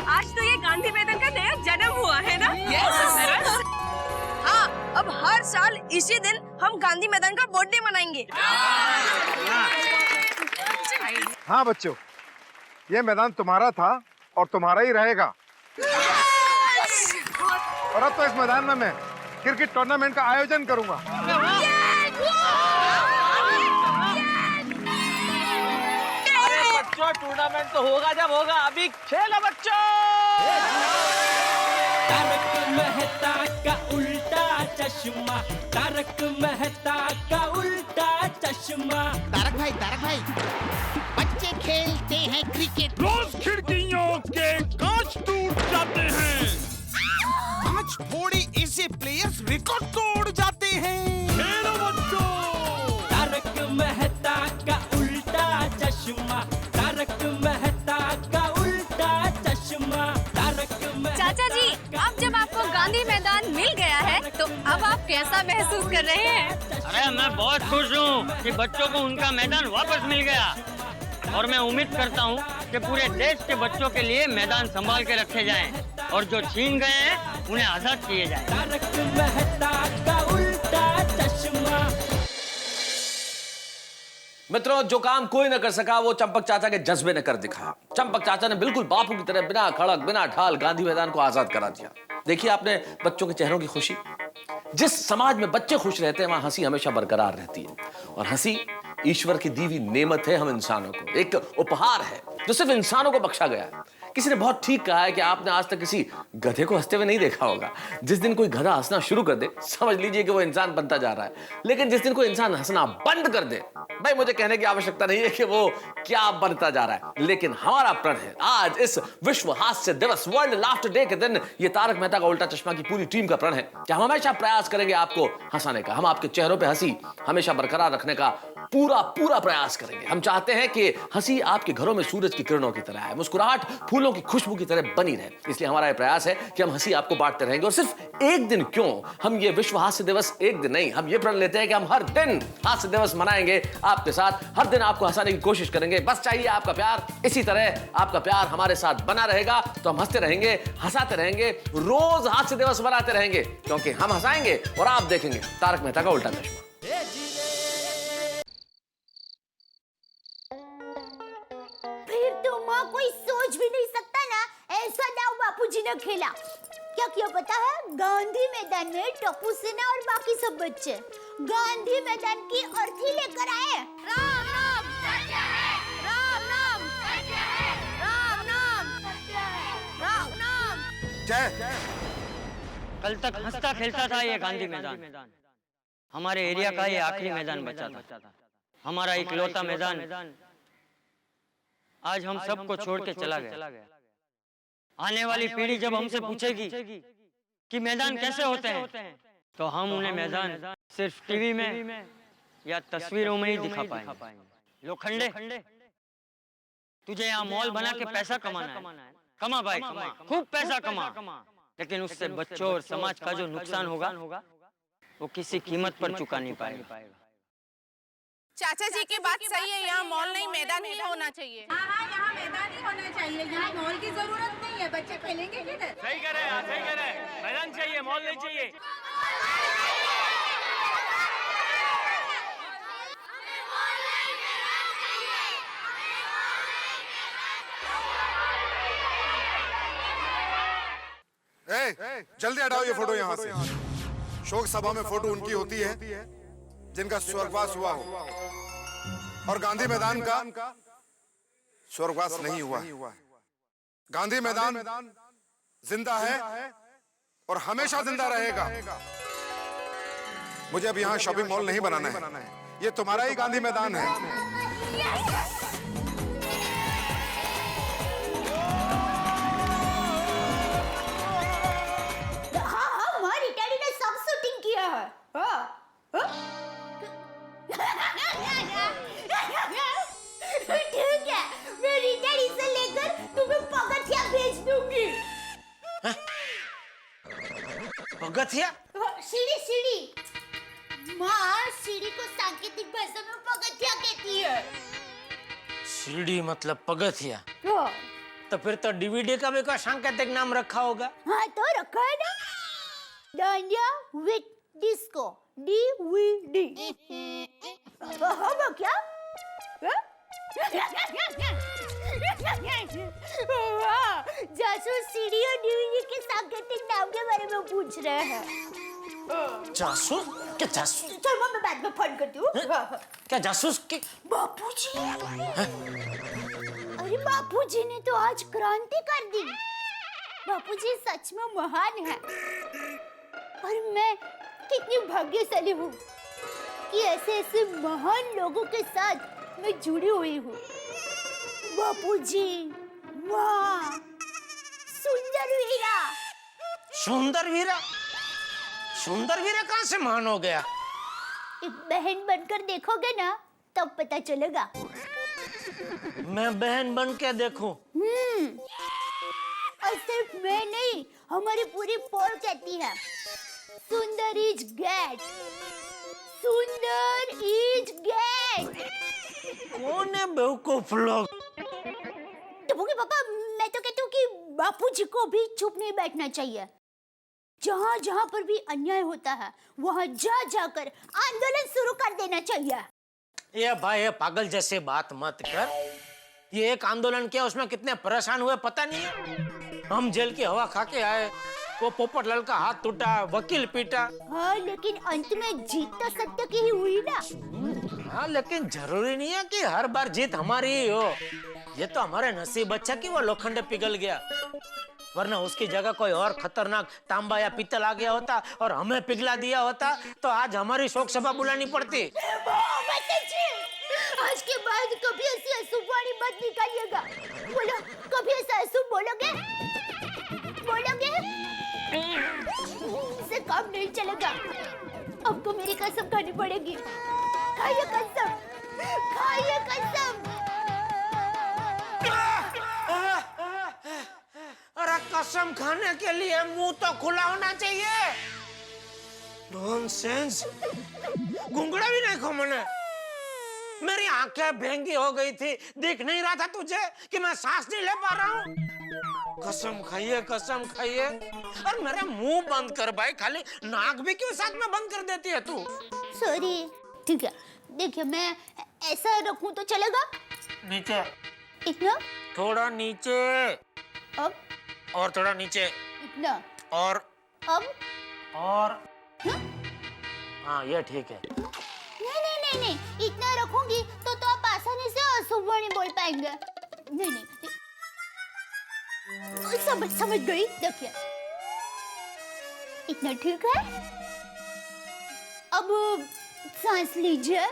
आज तो ये गांधी मैदान का नया जन्म हुआ है ना? हाँ, अब हर साल इसी दिन हम गांधी मैदान का बर्थडे मनाएंगे। हाँ बच्चों, ये मैदान तुम्हारा था और तुम्हारा ही रहेगा। और अब तो इस मैदान में मैं क्रिकेट टूर्नामेंट का आयोजन करूंगा। बच्चों, टूर्नामेंट तो होगा जब होगा, अभी खेलो बच्चों। तारक मेहता का उल्टा चश्मा, तारक मेहता का उल्टा चश्मा। तारक भाई, बच्चे खेलते हैं क्रिकेट, रोज खिड़कियों के कांच टूट जाते हैं। कांच फोड़े ऐसे प्लेयर्स रिकॉर्ड तोड़ जाते हैं। खेलो बच्चों। तारक मेहता का उल्टा चश्मा, तारक मेहता का उल्टा चश्मा, तारक मेहता। चाचा जी, अब जब आपको गांधी मैदान मिल गया है तो अब आप कैसा महसूस कर रहे हैं? अरे मैं बहुत खुश हूँ कि बच्चों को उनका मैदान वापस मिल गया, और मैं उम्मीद करता हूँ कि पूरे देश के बच्चों के लिए मैदान संभाल के रखे जाएं और जो छीन गए हैं उन्हें आजाद किए जाएं। तारक मेहता का उल्टा चश्मा। मित्रों, जो काम कोई न कर सका वो चंपक चाचा के जज्बे ने कर दिखाया। चंपक चाचा ने बिल्कुल बापू की तरह बिना खड़क बिना ढाल गांधी मैदान को आजाद करा दिया। देखिए आपने बच्चों के चेहरों की खुशी। जिस समाज में बच्चे खुश रहते हैं वहां हंसी हमेशा बरकरार रहती है, और हंसी ईश्वर की दी हुई नेमत है हम इंसानों को, एक उपहार है जो सिर्फ इंसानों को बख्शा गया है। किसी ने बहुत ठीक कहा है कि आपने आज तक किसी गधे को हंसते हुए नहीं देखा होगा। जिस दिन कोई गधा हंसना शुरू कर दे, समझ लीजिए कि वो इंसान बनता जा रहा है। लेकिन जिस दिन कोई इंसान हंसना बंद कर दे, भाई मुझे कहने की आवश्यकता नहीं है कि वो क्या बनता जा रहा है। लेकिन हमारा प्रण है आज इस विश्व हास्य दिवस, वर्ल्ड लाफ्टर डे के दिन, ये तारक मेहता का उल्टा चश्मा की पूरी टीम का प्रण है कि हम हमेशा प्रयास करेंगे आपको हंसाने का। हम आपके चेहरों पे हंसी हमेशा बरकरार रखने का पूरा प्रयास करेंगे। हम चाहते हैं कि हंसी आपके घरों में सूरज की किरणों की तरह है, मुस्कुराहट फूलों की खुशबू की तरह बनी रहे। इसलिए हमारा प्रयास है कि हम हंसी आपको बांटते रहेंगे। और सिर्फ एक दिन क्यों, हम ये विश्व हास्य दिवस एक दिन नहीं, हम ये प्रण लेते हैं कि हम हर दिन हास्य दिवस मनाएंगे आपके साथ, हर दिन आपको हंसाने की कोशिश करेंगे। बस चाहिए आपका प्यार। इसी तरह आपका प्यार हमारे साथ बना रहेगा तो हम हंसते रहेंगे, हंसाते रहेंगे, रोज हास्य दिवस मनाते रहेंगे, क्योंकि हम हंसाएंगे और आप देखेंगे तारक मेहता का उल्टा चश्मा। फिर तो माँ कोई सोच भी नहीं सकता ना, ऐसा दाव बापूजी ने खेला। क्या किया पता है? गांधी मैदान में टप्पू सेना और बाकी सब बच्चे गांधी मैदान की अर्थी लेकर आए। राम नाम सत्य है, राम नाम सत्य है, राम नाम सत्य है, राम नाम जय। कल तक हंसता खेलता था ये गांधी मैदान, हमारे एरिया का ये आखिरी मैदान बचा था, हमारा इकलौता मैदान आज हम सबको छोड़ के चला गया। आने वाली पीढ़ी जब हमसे पूछेगी कि मैदान कैसे होते हैं, तो हम उन्हें मैदान सिर्फ टीवी में या तस्वीरों में ही दिखा पाएंगे। लोखंडे, तुझे यहाँ मॉल बना के पैसा कमाना है, कमा भाई कमा, खूब पैसा कमा, लेकिन उससे बच्चों और समाज का जो नुकसान होगा वो किसी कीमत पर चुका नहीं पाएगा। चाचा जी की बात सही है, यहाँ मॉल नहीं मैदान ही होना चाहिए। हाँ, यहाँ मैदान ही होना चाहिए, यहाँ मॉल की जरूरत नहीं है, बच्चे खेलेंगे किधर? सही कह रहे हैं, सही कह रहे हैं, मैदान चाहिए, मॉल नहीं चाहिए। जल्दी हटाओ ये फोटो यहाँ से। शोक सभा में फोटो उनकी होती है जिनका स्वर्गवास हुआ हो, और गांधी मैदान का स्वर्गवास नहीं हुआ। गांधी मैदान जिंदा है और हमेशा जिंदा रहेगा। मुझे अब यहाँ शॉपिंग मॉल नहीं बनाना है, ये तुम्हारा ही गांधी मैदान है। ठीक है, मैं रिटायरी से लेकर तुम्हें पगथिया भेज दूंगी। पगथिया? सीढ़ी सीढ़ी। माँ सीढ़ी को सांकेतिक भाषा में पगथिया कहती है। सीढ़ी मतलब पगथिया? तो फिर तो डीवीडी का भी कोई सांकेतिक नाम रखा होगा। हाँ तो रखा है ना, डांडिया विद डिस्को, DVD। क्या? जासूस सीडी और DVD के सांकेतिक नाम के बारे में पूछ रहे हैं। जासूस? क्या जासूस? चलो मैं बाद में फोन करती हूँ। क्या जासूस के? बापूजी। अरे बापूजी ने तो आज क्रांति कर दी। बापूजी सच में महान है, और मैं कितनी भाग्यशाली हूँ कि ऐसे ऐसे महान लोगों के साथ मैं जुड़ी हुई हूँ। बापूजी, माँ, सुंदर वीरा। सुंदर वीरा? सुंदर वीरा कहाँ से महान हो गया? एक बहन बनकर देखोगे ना तब पता चलेगा। मैं बहन बन के देखूं? और सिर्फ मैं नहीं, हमारी पूरी पोल कहती है सुंदर इज ग्रेट, सुंदर इज ग्रेट। कौन है बेवकूफ लोग? टप्पू के पापा, मैं तो कहती हूँ कि बापूजी को भी चुप नहीं बैठना चाहिए। जहाँ जहाँ पर भी अन्याय होता है वहाँ जा जाकर आंदोलन शुरू कर देना चाहिए। ये भाई ये पागल जैसे बात मत कर। ये एक आंदोलन किया, उसमें कितने परेशान हुए पता नहीं है। हम जेल की हवा खा के आए, वो पोपटलाल का हाथ टूटा, वकील पीटा। हाँ, लेकिन अंत में जीत तो सत्य की ही हुई ना। हाँ, लेकिन जरूरी नहीं है कि हर बार जीत हमारी ही हो। ये तो हमारे नसीब अच्छा कि वो लोखंड पिघल गया, वरना उसकी जगह कोई और खतरनाक तांबा या पीतल आ गया होता और हमें पिघला दिया होता तो आज हमारी शोक सभा बुलानी पड़ती। आज के बाद कभी ऐसी अशुभ वाली बात निकालिएगा। बोलो, कभी ऐसा अशुभ बोलोगे? बोलोगे? इससे काम नहीं चलेगा। आपको मेरी कसम खानी पड़ेगी। खाइए कसम, खाइए कसम। अरे कसम खाने के लिए मुंह तो खुला होना चाहिए। नॉनसेंस, घुंघड़ा भी नहीं खो मैंने। मेरी आंखें भेंगी हो गई थी, दिख नहीं रहा था तुझे कि मैं सांस नहीं ले पा रहा हूँ। कसम खाइए, कसम खाइए। और मेरा मुंह बंद कर भाई, खाली नाक भी क्यों साथ में बंद कर देती है तू? सॉरी। ठीक है, देखिए मैं ऐसा रखूं तो चलेगा? नीचे, इतना? थोड़ा नीचे, अब और थोड़ा नीचे, इतना, और अब, और हाँ ये ठीक है। नहीं, इतना रखूंगी तो आप आसानी से अशुभ वाणी बोल पाएंगे। नहीं, समझ गई। देखिए, इतना ठीक है। अब सांस लीजिए,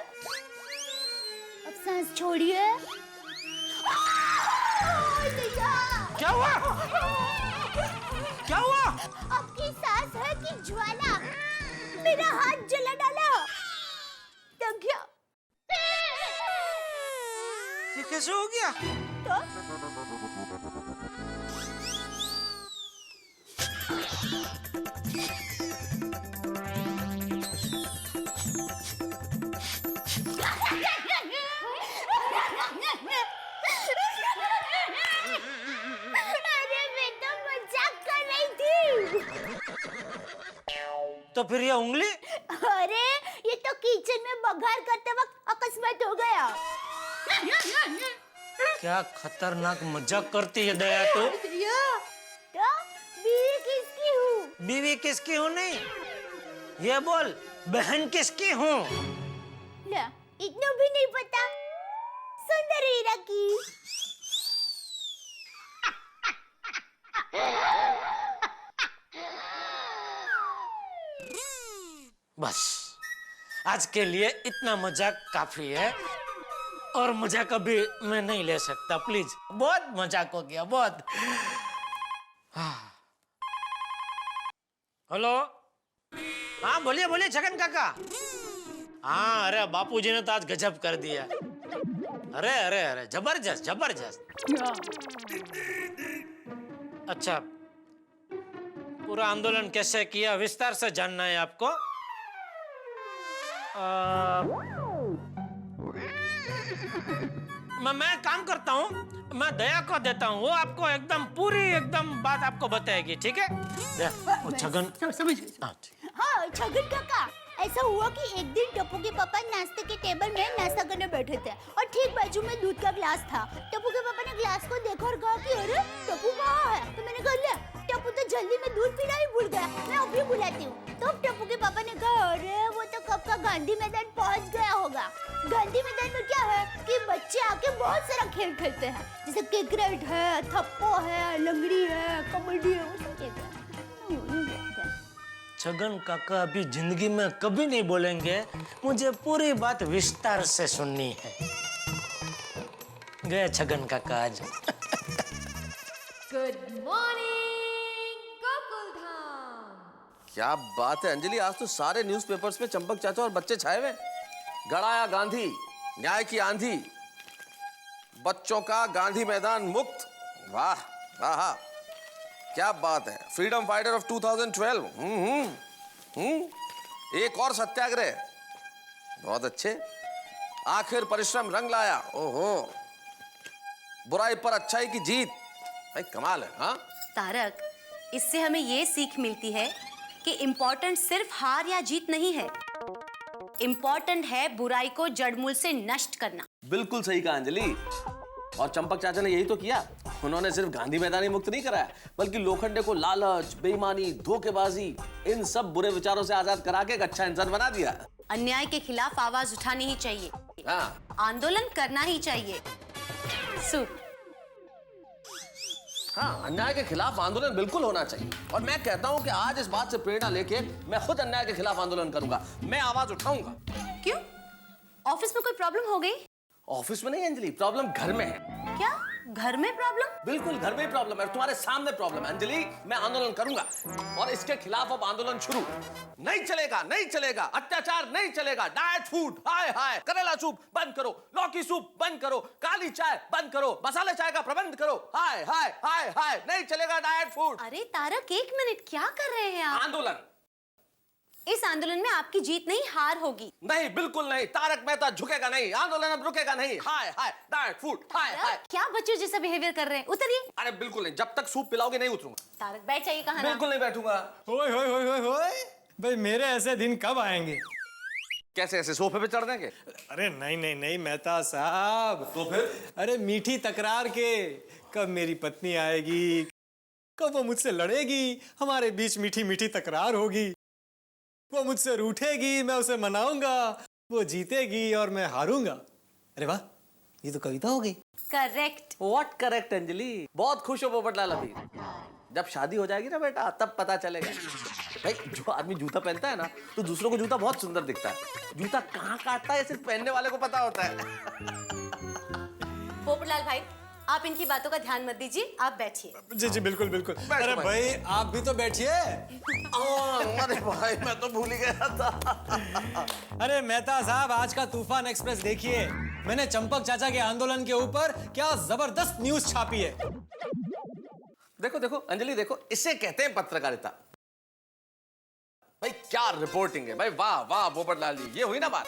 अब सांस छोड़िए। क्या हुआ? क्या हुआ? आपकी सांस है कि ज्वाला? मेरा हाथ जला डाला। तब क्या? ये कैसे हो गया? तो? अरे मैं तो मजाक कर रही थी। तो फिर ये उंगली? अरे ये तो किचन में बघार करते वक्त अकस्मात हो गया। क्या खतरनाक मजाक करती है दया तो। तो बीवी किसकी हूँ? बीवी किसकी हूँ नहीं, ये बोल बहन किसकी हूँ? ना, इतना भी नहीं पता। सुंदर हीरा की। बस आज के लिए इतना मजाक काफी है, और मजाक अभी मैं नहीं ले सकता प्लीज। बहुत मजाक हो गया, बहुत। हेलो, हाँ बोलिए बोलिए छगन काका। हाँ अरे बापूजी ने तो आज गजब कर दिया। अरे अरे अरे जबरदस्त जबरदस्त। अच्छा, पूरा आंदोलन कैसे किया विस्तार से जानना है आपको? मैं काम करता हूँ, मैं दया को देता हूँ, वो आपको एकदम पूरी एकदम बात आपको बताएगी, ठीक है? छगन समझ गई। हाँ छगन काका, ऐसा हुआ कि एक दिन टप्पू के पापा नाश्ते के टेबल में नाश्ता करने बैठे थे और ठीक बाजू में दूध का ग्लास था। टप्पू के पापा ने ग्लास को देखा और कहा कि अरे टप्पू कहाँ है? तो मैंने कहा ले, टप्पू तो जल्दी में दूध पीना ही भूल गया, मैं अभी बुलाती हूँ। तो टप्पू के पापा ने कहा अरे वो तो कब का गांधी मैदान पहुँच गया होगा। गांधी मैदान में क्या है कि बच्चे आके बहुत सारा खेल खेलते हैं, जैसे क्रिकेट है, थप्पो है, लंगड़ी है, कबड्डी है, वो सब खेलते हैं। छगन काका अभी जिंदगी में कभी नहीं बोलेंगे, मुझे पूरी बात विस्तार से सुननी है। गए छगन काका आज। Good morning Gokuldham. क्या बात है अंजलि, आज तो सारे न्यूज़पेपर्स में चंपक चाचा और बच्चे छाए हुए। गड़ाया गांधी, न्याय की आंधी, बच्चों का गांधी मैदान मुक्त। वाह वाह, क्या बात है। Freedom fighter of 2012। एक और सत्याग्रह, बहुत अच्छे। आखिर परिश्रम रंग लाया। ओहो, बुराई पर अच्छाई की जीत। भाई कमाल है। हाँ तारक, इससे हमें ये सीख मिलती है कि इम्पोर्टेंट सिर्फ हार या जीत नहीं है, इम्पोर्टेंट है बुराई को जड़मूल से नष्ट करना। बिल्कुल सही कहा अंजलि, और चंपक चाचा ने यही तो किया। उन्होंने सिर्फ गांधी मैदान ही मुक्त नहीं कराया, बल्कि लोखंडे को लालच, बेईमानी, धोखेबाजी, इन सब बुरे विचारों से आजाद करा के एक अच्छा इंसान बना दिया। अन्याय के खिलाफ आवाज उठानी ही चाहिए। हाँ। आंदोलन करना ही चाहिए। सुप, हाँ, अन्याय के खिलाफ आंदोलन बिल्कुल होना चाहिए और मैं कहता हूँ कि आज इस बात से प्रेरणा लेके मैं खुद अन्याय के खिलाफ आंदोलन करूंगा। मैं आवाज उठाऊंगा। क्यों? ऑफिस में कोई प्रॉब्लम हो गई? ऑफिस में नहीं अंजलि, प्रॉब्लम घर में है। क्या? घर में प्रॉब्लम? बिल्कुल घर में प्रॉब्लम है, तुम्हारे सामने प्रॉब्लम है अंजलि। मैं आंदोलन करूंगा और इसके खिलाफ अब आंदोलन शुरू। नहीं चलेगा, नहीं चलेगा, अत्याचार नहीं चलेगा। डाइट फूड, हाय हाय, करेला सूप बंद करो, लौकी सूप बंद करो, काली चाय बंद करो, मसाले चाय का प्रबंध करो। हाय हाय हाय हाय, नहीं चलेगा डाइट फूड। अरे तारक, एक मिनट, क्या कर रहे हैं आप? आंदोलन। इस आंदोलन में आपकी जीत नहीं, हार होगी। नहीं, बिल्कुल नहीं। तारक मेहता झुकेगा नहीं, आंदोलन अब रुकेगा नहीं। हाय हाय, डाइट फूड, हाय हाय। क्या बच्चों जैसा बिहेवियर कर रहे हैं? उतरिए। अरे बिल्कुल नहीं, जब तक सूप पिलाओगे नहीं उतरूंगा। तारक बैठ जाइए। कहाँ? बिल्कुल नहीं बैठूंगा। होय होय होय होय होय, भाई मेरे ऐसे दिन कब आएंगे? कैसे ऐसे सोफे पे चढ़ देंगे? अरे नहीं नहीं नहीं मेहता साहब। तो फिर? अरे मीठी तकरार के, कब मेरी पत्नी आएगी, कब वो मुझसे लड़ेगी, हमारे बीच मीठी मीठी तकरार होगी, वो मुझसे रूठेगी, मैं उसे मनाऊंगा, वो जीतेगी और मैं हारूंगा। अरे वाह, ये तो कविता हो गई। करेक्ट। What correct Anjali? बहुत खुश हो पोपटलाल अभी। जब शादी हो जाएगी ना बेटा, तब पता चलेगा। भाई जो आदमी जूता पहनता है ना, तो दूसरों को जूता बहुत सुंदर दिखता है। जूता कहाँ काटता है सिर्फ पहनने वाले को पता होता है। पोपटलाल भाई, आप इनकी बातों का ध्यान मत दीजिए, आप बैठिए। जी जी बिल्कुल बिल्कुल। अरे भाई आप भी तो बैठिए। अरे भाई मैं तो भूल ही गया था। अरे मेहता साहब, आज का तूफान एक्सप्रेस देखिए। मैंने चंपक चाचा के आंदोलन के ऊपर क्या जबरदस्त न्यूज छापी है। देखो देखो अंजलि, देखो इसे कहते हैं पत्रकारिता। भाई क्या रिपोर्टिंग है भाई, वाह वाह पोपटलाल जी। ये हुई ना बात,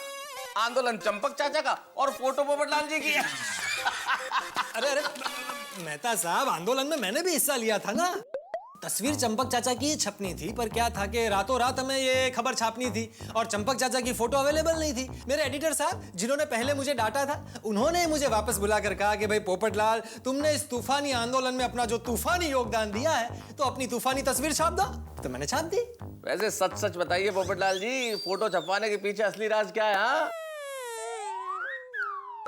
आंदोलन चंपक चाचा का और फोटो पोपटलाल जी की है। अरे अरे मेहता साहब, आंदोलन में मैंने भी हिस्सा लिया था ना। तस्वीर चंपक चाचा की छपनी थी, पर क्या था कि रातों रात हमें ये खबर छापनी थी और चंपक चाचा की फोटो अवेलेबल नहीं थी। मेरे एडिटर साहब, जिन्होंने पहले मुझे डांटा था, उन्होंने मुझे वापस बुलाकर कहा कि भाई पोपटलाल, तुमने इस तूफानी आंदोलन में अपना जो तूफानी योगदान दिया है, तो अपनी तूफानी तस्वीर छाप दो। तो मैंने छाप दी। वैसे सच सच बताइए पोपटलाल जी, फोटो छपवाने के पीछे असली राज क्या है? हाँ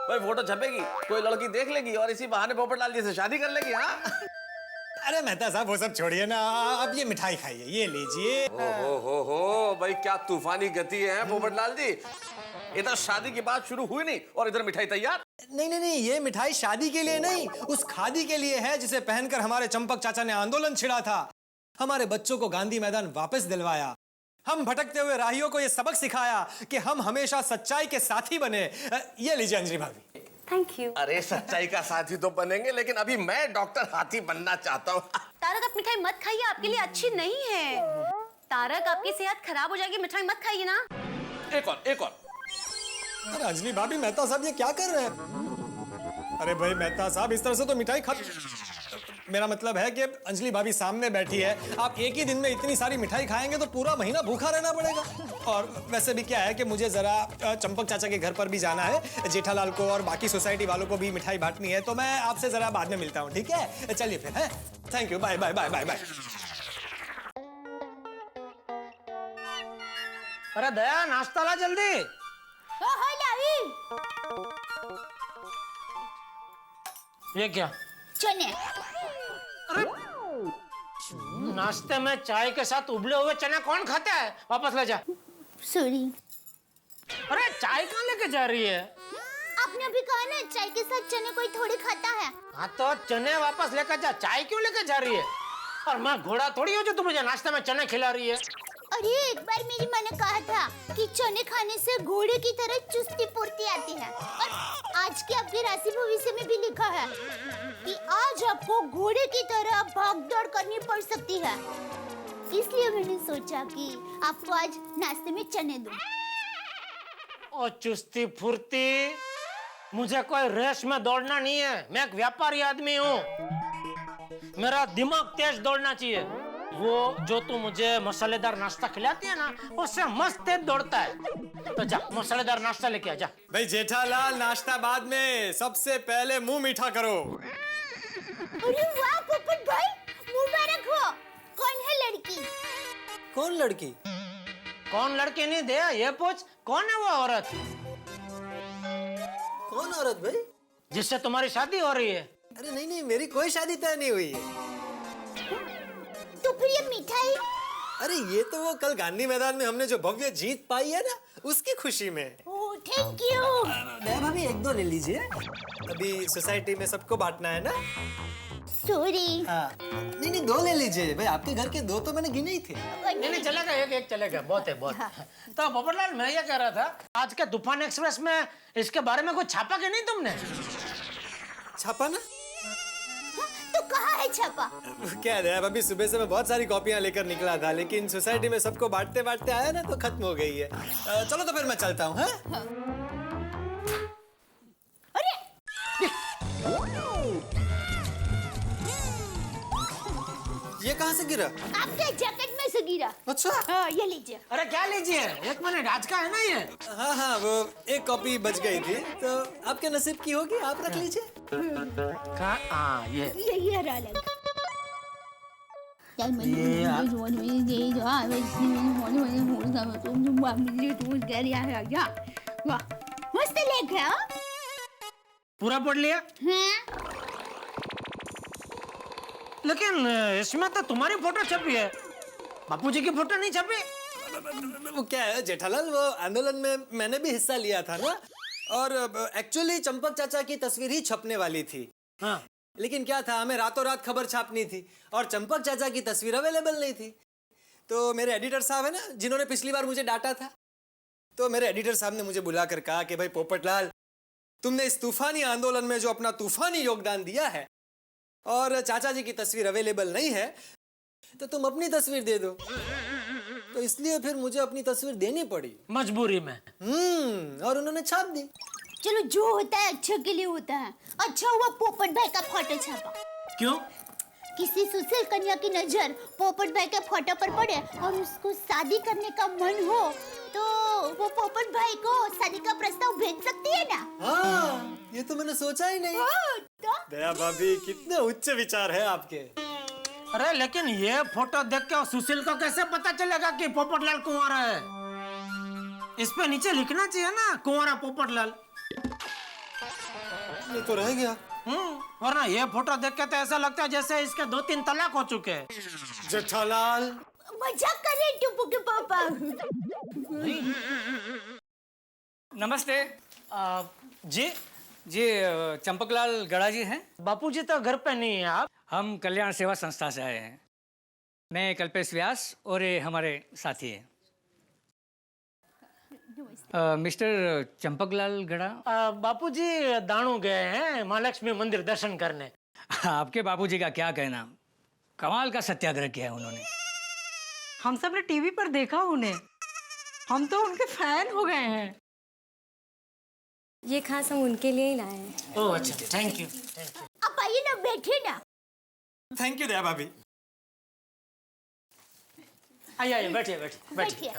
भाई, फोटो छपेगी, कोई लड़की देख लेगी और इसी बहाने पोपटलाल जी से शादी कर लेगी। हाँ अरे मेहता साहब वो सब छोड़िए ना, अब ये मिठाई खाइए, ये लीजिए। हो भाई, क्या तूफानी गति है पोपटलाल जी। इधर शादी की बात शुरू हुई नहीं और इधर मिठाई तैयार। नहीं नहीं नहीं, ये मिठाई शादी के लिए नहीं, उस खादी के लिए है जिसे पहनकर हमारे चंपक चाचा ने आंदोलन छिड़ा था, हमारे बच्चों को गांधी मैदान वापस दिलवाया, हम भटकते हुए राहियों को ये सबक सिखाया कि हम हमेशा सच्चाई के साथी बने। ये लीजिए अंजलि भाभी। Thank you. अरे सच्चाई का साथी तो बनेंगे, लेकिन अभी मैं डॉक्टर हाथी बनना चाहता हूँ। तारक, आप मिठाई मत खाइए, आपके लिए अच्छी नहीं है। तारक, आपकी सेहत खराब हो जाएगी, मिठाई मत खाइए ना। एक और, एक और। अरे अंजलि भाभी, मेहता साहब ये क्या कर रहे हैं? अरे भाई मेहता साहब, इस तरह से तो मिठाई खा, मेरा मतलब है कि अंजलि भाभी सामने बैठी है, आप एक ही दिन में इतनी सारी मिठाई खाएंगे तो पूरा महीना भूखा रहना पड़ेगा। और वैसे भी क्या है कि मुझे जरा चंपक चाचा के घर पर भी जाना है, जेठालाल को और बाकी सोसाइटी वालों को भी मिठाई बांटनी है, तो मैं आपसे जरा बाद में मिलता हूँ, ठीक है? चलिए फिर, है, thank you, bye bye bye bye bye. अरे दया, नाश्ता ला जल्दी। ये क्या? चने। नाश्ते में चाय के साथ उबले हुए चने कौन खाता है? वापस ले जा। सॉरी। अरे चाय कहाँ लेके जा रही है? आपने अभी कहा ना, चाय के साथ चने कोई थोड़ी खाता है। हाँ तो चने वापस लेकर जा, चाय क्यों लेकर जा रही है? और मैं घोड़ा थोड़ी हूँ जो तू मुझे नाश्ते में चने खिला रही है। अरे एक बार मेरी माँ ने कहा था कि चने खाने से घोड़े की तरह चुस्ती फुर्ती आती है, और आज के आपके राशि भविष्य में भी लिखा है कि आज आपको घोड़े की तरह भागदौड़ करनी पड़ सकती है। इसलिए मैंने सोचा कि आपको आज नाश्ते में चने दूं। ओ चुस्ती फुर्ती, मुझे कोई रेस में दौड़ना नहीं है, मैं एक व्यापारी आदमी हूँ, मेरा दिमाग तेज दौड़ना चाहिए। वो जो तू मुझे मसालेदार नाश्ता खिलाती है ना, उससे मस्त तेज दौड़ता है। तो जा मसालेदार नाश्ता लेके आ जा। भाई जेठालाल, नाश्ता बाद में, सबसे पहले मुंह मीठा करो। अरे वाह पोपट भाई, मुबारक हो। कौन है लड़की? कौन लड़की? कौन लड़की नहीं दे, ये पूछ कौन है वो औरत? कौन औरत भाई? जिससे तुम्हारी शादी हो रही है। अरे नहीं नहीं, मेरी कोई शादी तय नहीं हुई है। फिर ये मिठाई? अरे ये तो वो कल गांधी मैदान में हमने जो भव्य जीत पाई है ना, उसकी खुशी में। Oh thank you. दया भाभी एक दो ले लीजिए, अभी सोसाइटी में सबको बांटना है ना। सॉरी। नहीं नहीं, दो ले लीजिए भाई, आपके घर के दो तो मैंने गिने ही थे। नहीं चलेगा, एक चलेगा, बहुत है बहुत। तो पोपटलाल, मैं ये कह रहा था, आज के तूफान एक्सप्रेस में इसके बारे में कुछ छापा कि नहीं तुमने? छापा ना? तो कहाँ है छापा? क्या है अभी सुबह से मैं बहुत सारी कॉपियां लेकर निकला था, लेकिन सोसाइटी में सबको बांटते बांटते आया ना तो खत्म हो गई है। चलो तो फिर मैं चलता हूँ। अरे ये कहाँ से गिरा? आपके जैकेट में से गिरा। अच्छा। हाँ ये लीजिए। अरे क्या लीजिए, एक मिनट, आज का है ना ये? हाँ हाँ, वो एक कॉपी बच गई थी, तो आपके नसीब की होगी, आप रख लीजिए। हाँ ये रहा लग। मस्त लेख है। पूरा पढ़ लिया? लेकिन इसमें तो तुम्हारी फोटो छपी है, बापूजी की फोटो नहीं छपी। वो क्या है जेठालाल, वो आंदोलन में मैंने भी हिस्सा लिया था ना, और एक्चुअली चंपक चाचा की तस्वीर ही छपने वाली थी। हाँ। लेकिन क्या था, हमें रातों रात खबर छापनी थी और चंपक चाचा की तस्वीर अवेलेबल नहीं थी। तो मेरे एडिटर साहब है ना, जिन्होंने पिछली बार मुझे डांटा था, तो मेरे एडिटर साहब ने मुझे बुलाकर कहा कि भाई पोपटलाल, तुमने इस तूफानी आंदोलन में जो अपना तूफानी योगदान दिया है और चाचा जी की तस्वीर अवेलेबल नहीं है, तो तुम अपनी तस्वीर दे दो। तो इसलिए फिर मुझे अपनी तस्वीर देनी पड़ी मजबूरी में। और उन्होंने छाप दी। चलो जो होता है अच्छा के लिए होता है। अच्छा हुआ पोपट भाई का फोटो छापा। क्यों? किसी सुशील कन्या की नजर पोपट भाई के फोटो पर पड़े और उसको शादी करने का मन हो, तो वो पोपट भाई को शादी का प्रस्ताव भेज सकती है ना। हाँ, ये तो मैंने सोचा ही नहीं। दया भाभी, कितने उच्च विचार है आपके। अरे लेकिन ये फोटो देख के सुशील को कैसे पता चलेगा कि पोपटलाल कुंवारा है? इस पे नीचे लिखना चाहिए ना, कुंवारा पोपटलाल। ये तो रह गया। वरना ये फोटो देख के तो ऐसा लगता है जैसे इसके 2-3 तलाक हो चुके हैं। जेठालाल मजाक कर रहे टुप्पू के पापा। नमस्ते। जी चंपकलाल गड़ा जी हैं? बापूजी तो घर पे नहीं है। आप? हम कल्याण सेवा संस्था से आए हैं। मैं कल्पेश व्यास और ये हमारे साथी हैं। मिस्टर चंपकलाल गड़ा। बापूजी दाणू गए हैं महालक्ष्मी मंदिर दर्शन करने। आपके बापूजी का क्या कहना, कमाल का सत्याग्रह किया है उन्होंने। हम सब ने टीवी पर देखा उन्हें, हम तो उनके फैन हो गए हैं। ये खास हम उनके लिए ही लाए हैं। ओह अच्छा, थैंक यू। आप आइए ना, बैठिए ना। थैंक यू दया भाभी। आइए बैठिए बैठिए।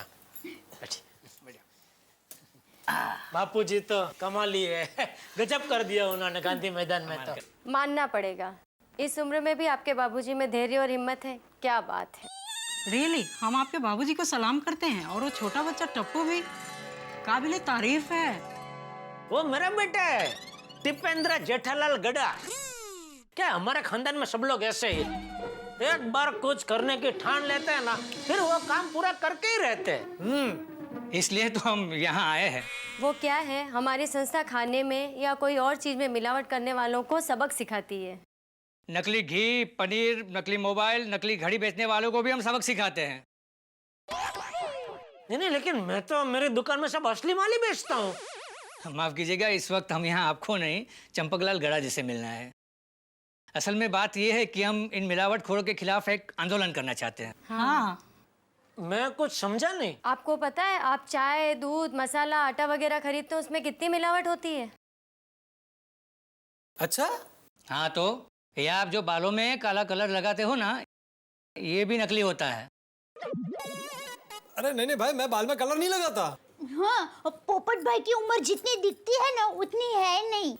बापूजी तो कमाली है, गजब कर दिया उन्होंने गांधी मैदान में। तो मानना पड़ेगा, इस उम्र में भी आपके बाबूजी में धैर्य और हिम्मत है, क्या बात है। रियली हम आपके बाबूजी को सलाम करते हैं, और वो छोटा बच्चा टप्पू भी काबिले तारीफ है। वो मेरा बेटा है, टिपेंद्र जेठालाल गड़ा। क्या हमारे खानदान में सब लोग ऐसे ही, एक बार कुछ करने की ठान लेते हैं ना, फिर वो काम पूरा करके ही रहते हैं। इसलिए तो हम यहाँ आए हैं। वो क्या है, हमारी संस्था खाने में या कोई और चीज में मिलावट करने वालों को सबक सिखाती है। नकली घी, पनीर, नकली मोबाइल, नकली घड़ी बेचने वालों को भी हम सबक सिखाते हैं। नहीं, लेकिन मैं तो मेरी दुकान में सब असली माल ही बेचता हूँ। माफ कीजिएगा, इस वक्त हम यहाँ आपको नहीं, चंपकलाल गड़ा जी से मिलना है। असल में बात यह है कि हम इन मिलावटखोरों के खिलाफ एक आंदोलन करना चाहते हैं। हाँ। मैं कुछ समझा नहीं। आपको पता है, आप चाय, दूध, मसाला, आटा वगैरह खरीदते हो, उसमें कितनी मिलावट होती है? अच्छा। हाँ, तो ये आप जो बालों में काला कलर लगाते हो ना, ये भी नकली होता है। अरे नहीं भाई, मैं बाल में कलर नहीं लगाता। हाँ, पोपट भाई की उम्र जितनी दिखती है ना, उतनी है नहीं।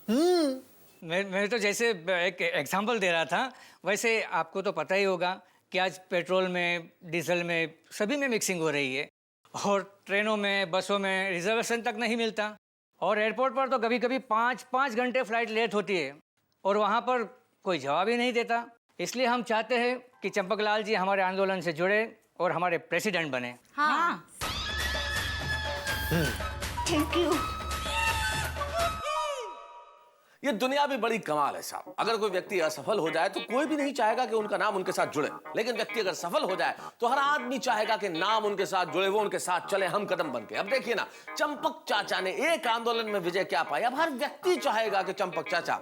मैं तो जैसे एक एग्जांपल दे रहा था, वैसे आपको तो पता ही होगा कि आज पेट्रोल में, डीजल में, सभी में मिक्सिंग हो रही है, और ट्रेनों में, बसों में रिजर्वेशन तक नहीं मिलता, और एयरपोर्ट पर तो कभी कभी 5-5 घंटे फ्लाइट लेट होती है, और वहाँ पर कोई जवाब ही नहीं देता। इसलिए हम चाहते हैं कि चंपकलाल जी हमारे आंदोलन से जुड़े और हमारे प्रेसिडेंट बने। हाँ। Thank you. ये दुनिया भी बड़ी कमाल है साहब। अगर कोई व्यक्ति असफल हो जाए तो कोई भी नहीं चाहेगा कि उनका नाम उनके साथ जुड़े, लेकिन व्यक्ति अगर सफल हो जाए तो हर आदमी चाहेगा कि नाम उनके साथ जुड़े, वो उनके साथ चले, हम कदम बन के। अब देखिए ना, चंपक चाचा ने एक आंदोलन में विजय क्या पाई, अब हर व्यक्ति चाहेगा कि चंपक चाचा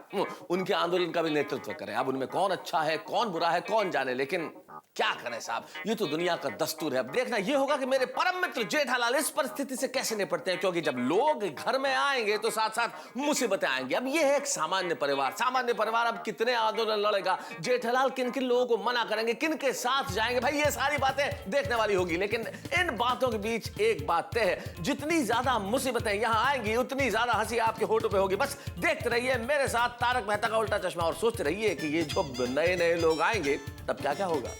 उनके आंदोलन का भी नेतृत्व करें। अब उनमें कौन अच्छा है, कौन बुरा है, कौन जाने, लेकिन क्या करें साहब, ये तो दुनिया का दस्तूर है। अब देखना ये होगा कि मेरे परम मित्र जेठालाल इस परिस्थिति से कैसे निपटते हैं, क्योंकि जब लोग घर में आएंगे तो साथ साथ मुसीबतें आएंगी। अब ये है एक सामान्य परिवार अब कितने आंदोलन लड़ेगा, जेठालाल किन किन लोगों को मना करेंगे, किन के साथ जाएंगे, भाई ये सारी बातें देखने वाली होगी। लेकिन इन बातों के बीच एक बात तय है, जितनी ज्यादा मुसीबतें यहां आएंगी उतनी ज्यादा हंसी आपके होठों पे होगी। बस देखते रहिए मेरे साथ तारक मेहता का उल्टा चश्मा और सोचते रहिए कि ये जो नए नए लोग आएंगे तब क्या क्या होगा।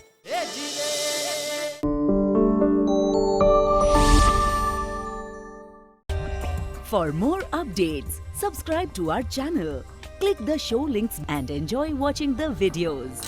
For more updates, subscribe to our channel, click the show links and enjoy watching the videos.